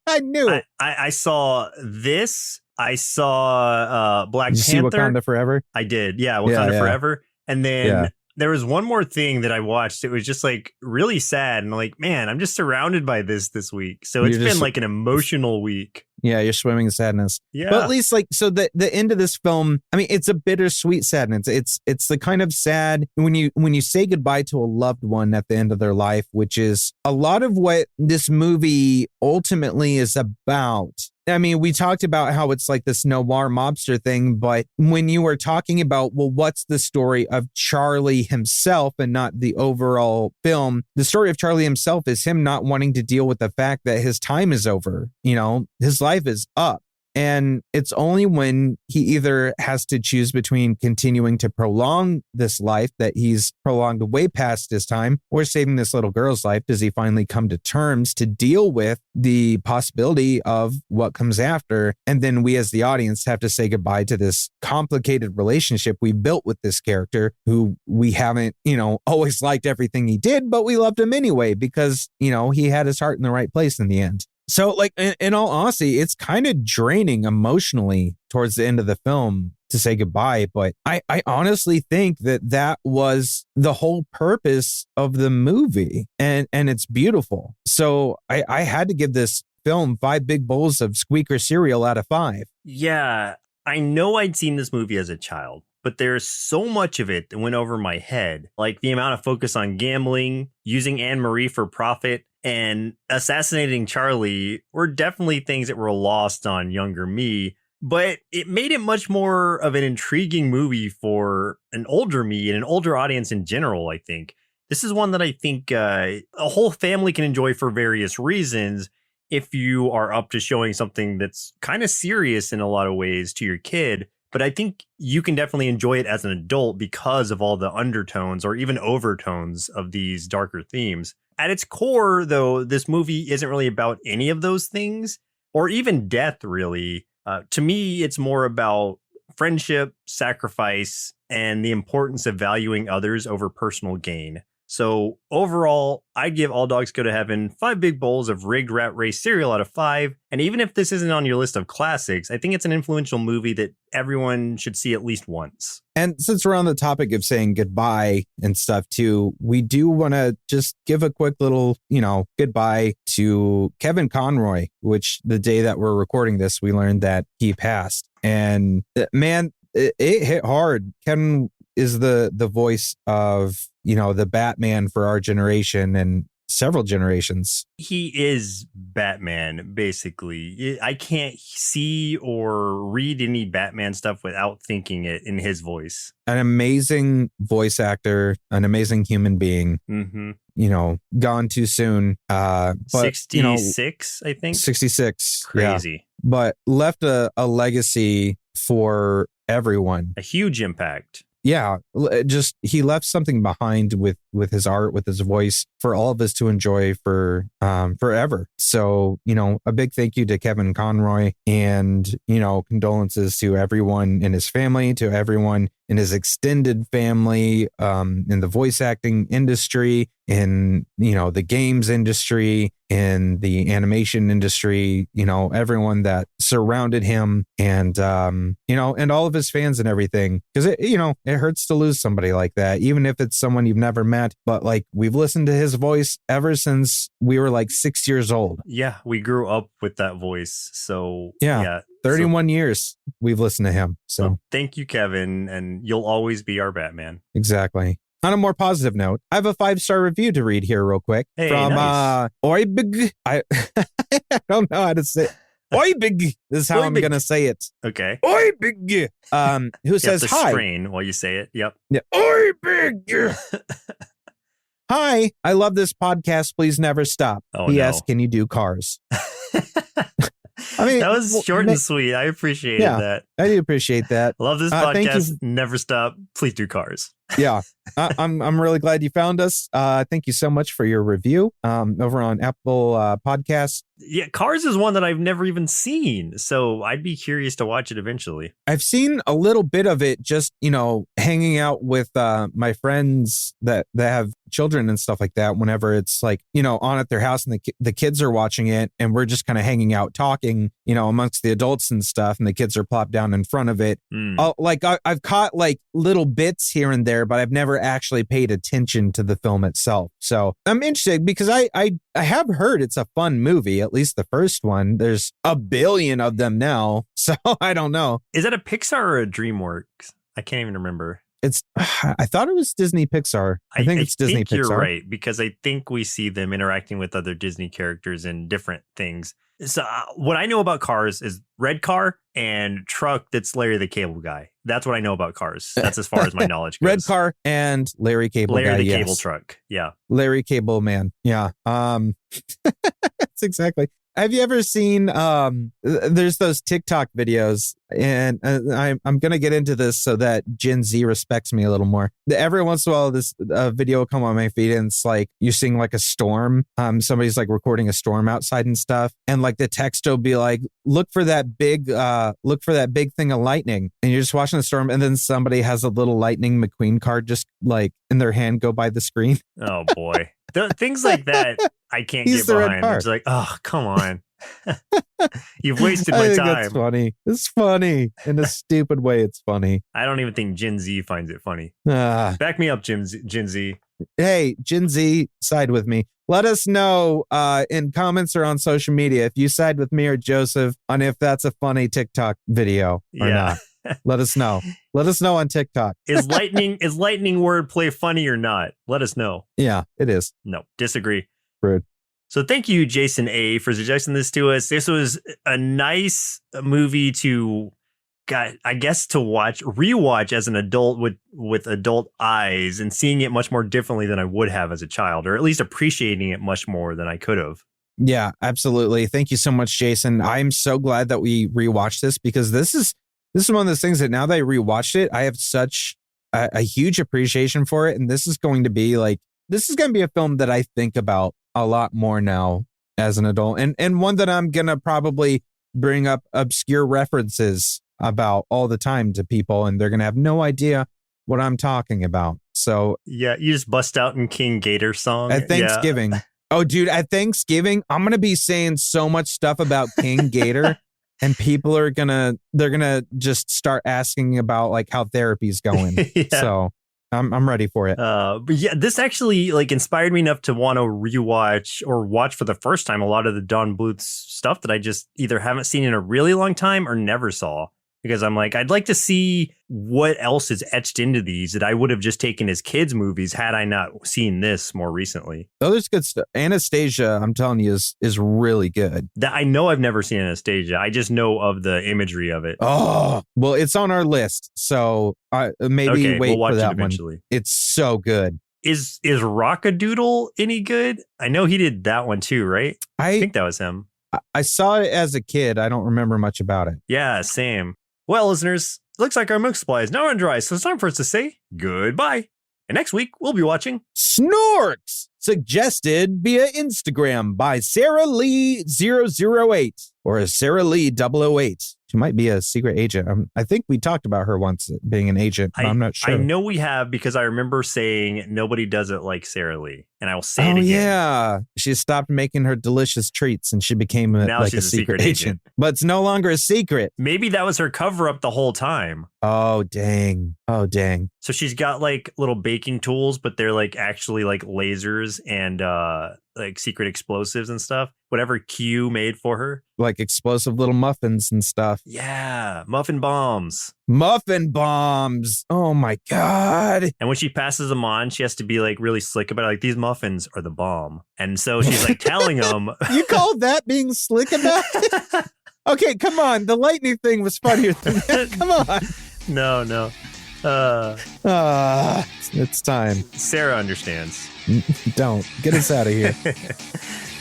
B: I knew it.
A: I saw this. I saw Black
B: Did you
A: Panther.
B: see Wakanda Forever?
A: I did. Yeah, Wakanda
B: Yeah.
A: Forever. And then
B: Yeah.
A: there was one more thing that I watched. It was just really sad. And like, man, I'm just surrounded by this week. So it's been like an emotional week.
B: Yeah, you're swimming in sadness.
A: Yeah.
B: But at least so the end of this film, I mean, it's a bittersweet sadness. It's the kind of sad when you say goodbye to a loved one at the end of their life, which is a lot of what this movie ultimately is about. I mean, we talked about how it's like this noir mobster thing, but when you were talking about, well, what's the story of Charlie himself and not the overall film? The story of Charlie himself is him not wanting to deal with the fact that his time is over. You know, his life is up. And it's only when he either has to choose between continuing to prolong this life that he's prolonged way past his time or saving this little girl's life does he finally come to terms to deal with the possibility of what comes after. And then we as the audience have to say goodbye to this complicated relationship we built with this character who we haven't, always liked everything he did, but we loved him anyway because, he had his heart in the right place in the end. So, in all honesty, it's kind of draining emotionally towards the end of the film to say goodbye. But I honestly think that was the whole purpose of the movie. And it's beautiful. So I had to give this film 5 big bowls of Squeaker cereal out of 5.
A: Yeah. I know I'd seen this movie as a child. but there's so much of it that went over my head. Like the amount of focus on gambling, using Anne-Marie for profit, and assassinating Charlie were definitely things that were lost on younger me. But it made it much more of an intriguing movie for an older me and an older audience in general, I think. This is one that I think a whole family can enjoy for various reasons if you are up to showing something that's kind of serious in a lot of ways to your kid. But I think you can definitely enjoy it as an adult because of all the undertones or even overtones of these darker themes. At its core, though, this movie isn't really about any of those things or even death, really. To me, it's more about friendship, sacrifice, and the importance of valuing others over personal gain. So overall, I'd give All Dogs Go to Heaven 5 big bowls of rigged rat race cereal out of 5. And even if this isn't on your list of classics, I think it's an influential movie that everyone should see at least once.
B: And since we're on the topic of saying goodbye and stuff too, we do want to just give a quick little, goodbye to Kevin Conroy, which the day that we're recording this, we learned that he passed. And man, it hit hard. Kevin is the voice of, the Batman for our generation and several generations.
A: He is Batman, basically. I can't see or read any Batman stuff without thinking it in his voice.
B: An amazing voice actor, an amazing human being.
A: Mm-hmm.
B: Gone too soon. But
A: 66, I think.
B: 66.
A: Crazy.
B: Yeah. But left a legacy for everyone.
A: A huge impact.
B: Yeah, just he left something behind with his art, with his voice for all of us to enjoy for forever. So, a big thank you to Kevin Conroy and, condolences to everyone in his family, to everyone in his extended family, in the voice acting industry, in, the games industry, in the animation industry, everyone that surrounded him and, and all of his fans and everything. Because, it hurts to lose somebody like that, even if it's someone you've never met. But like we've listened to his voice ever since we were like 6 years old.
A: Yeah, we grew up with that voice. So,
B: yeah 31 years we've listened to him. So
A: thank you, Kevin. And you'll always be our Batman.
B: Exactly. On a more positive note, I have a 5-star review to read here real quick from
A: nice.
B: Oibig. I don't know how to say it. Oibig. This is how I'm going to say it.
A: Okay.
B: Oibig. Who says
A: have to
B: hi.
A: strain while you say it. Yep.
B: Yeah. Oibig. Hi. I love this podcast. Please never stop.
A: Oh,
B: P.S.
A: no.
B: Can you do cars? I mean,
A: that was short and sweet. I appreciated that.
B: I do appreciate that.
A: Love this podcast. Never stop. Please do cars.
B: Yeah. I'm really glad you found us. Thank you so much for your review over on Apple Podcasts.
A: Yeah, Cars is one that I've never even seen, so I'd be curious to watch it eventually.
B: I've seen a little bit of it just, hanging out with my friends that have children and stuff like that whenever it's like, on at their house and the kids are watching it and we're just kind of hanging out talking, amongst the adults and stuff and the kids are plopped down in front of it. I've caught like little bits here and there, but I've never actually paid attention to the film itself. So I'm interested because I have heard it's a fun movie, at least the first one. There's a billion of them now, so I don't know.
A: Is that a Pixar or a DreamWorks? I can't even remember.
B: I thought it was Disney Pixar. I think it's Disney Pixar.
A: You're right, because I think we see them interacting with other Disney characters in different things. So what I know about Cars is red car and truck that's Larry the Cable Guy. That's what I know about Cars. That's as far as my knowledge goes.
B: Red car and Larry Cable Guy.
A: Larry the Cable Truck. Yeah.
B: Larry Cable Man. Yeah. That's exactly. Have you ever seen, there's those TikTok videos, and I'm going to get into this so that Gen Z respects me a little more. Every once in a while, this video will come on my feed, and it's like, you're seeing like a storm. Somebody's like recording a storm outside and stuff. And like the text will be like, look for that big thing of lightning. And you're just watching the storm. And then somebody has a little Lightning McQueen card just like in their hand go by the screen.
A: Oh boy. Things like that, I can't get behind. It's like, oh, come on. You've wasted my time.
B: That's funny. It's funny. In a stupid way, it's funny.
A: I don't even think Gen Z finds it funny.
B: Back
A: me up, Gen Z.
B: Hey, Gen Z, side with me. Let us know in comments or on social media if you side with me or Joseph on if that's a funny TikTok video or not. Let us know. Let us know on TikTok.
A: Is lightning wordplay funny or not? Let us know.
B: Yeah, it is.
A: No, disagree.
B: Rude.
A: So thank you, Jason A, for suggesting this to us. This was a nice movie to, I guess, to rewatch as an adult with adult eyes and seeing it much more differently than I would have as a child, or at least appreciating it much more than I could have.
B: Yeah, absolutely. Thank you so much, Jason. I'm so glad that we rewatched this because this is one of those things that now that I rewatched it, I have such a huge appreciation for it. And this is going to be a film that I think about a lot more now as an adult, and one that I'm going to probably bring up obscure references about all the time to people, and they're going to have no idea what I'm talking about. So
A: yeah, you just bust out in King Gator song
B: at Thanksgiving. Yeah. Oh, dude, at Thanksgiving, I'm going to be saying so much stuff about King Gator and people are they're going to just start asking about like how therapy's going. Yeah. So I'm ready for it.
A: But yeah, this actually like inspired me enough to want to rewatch or watch for the first time a lot of the Don Bluth stuff that I just either haven't seen in a really long time or never saw. Because I'm like, I'd like to see what else is etched into these that I would have just taken as kids' movies had I not seen this more recently.
B: Oh, there's good stuff. Anastasia, I'm telling you, is really good.
A: I know I've never seen Anastasia. I just know of the imagery of it.
B: Oh, well, it's on our list. So maybe wait
A: we'll watch
B: for that
A: it eventually.
B: One. It's so good.
A: Is Rockadoodle any good? I know he did that one too, right? I think that was him.
B: I saw it as a kid. I don't remember much about it.
A: Yeah, same. Well, listeners, looks like our milk supply is now on dry, so it's time for us to say goodbye. And next week, we'll be watching
B: Snorks, suggested via Instagram by Sarah Lee 008 or Sarah Lee 008. She might be a secret agent. I think we talked about her once being an agent, but I'm not sure.
A: I know we have because I remember saying nobody does it like Sarah Lee. And I will say it again.
B: Yeah. She stopped making her delicious treats and she became a secret agent. But it's no longer a secret.
A: Maybe that was her cover up the whole time.
B: Oh, dang.
A: So she's got like little baking tools, but they're like actually like lasers and like secret explosives and stuff. Whatever Q made for her.
B: Like explosive little muffins and stuff.
A: Yeah. Muffin bombs. Oh my God. And when she passes them on, she has to be like really slick about it. Like, these muffins are the bomb. And so she's like telling them.
B: You called that being slick about it? Okay, come on. The lightning thing was funnier than that. Come on.
A: No.
B: It's time.
A: Sarah understands.
B: Don't. Get us out of here.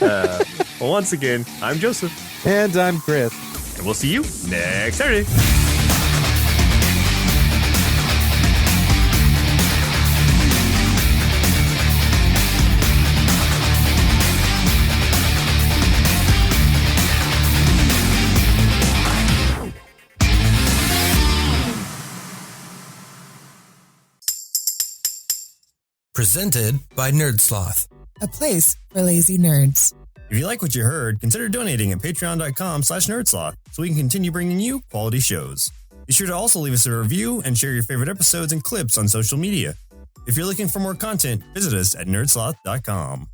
A: Well, once again, I'm Joseph.
B: And I'm Chris.
A: And we'll see you next Saturday.
E: Presented by Nerdsloth,
F: a place for lazy nerds.
A: If you like what you heard, consider donating at patreon.com/nerdsloth so we can continue bringing you quality shows. Be sure to also leave us a review and share your favorite episodes and clips on social media. If you're looking for more content, visit us at nerdsloth.com.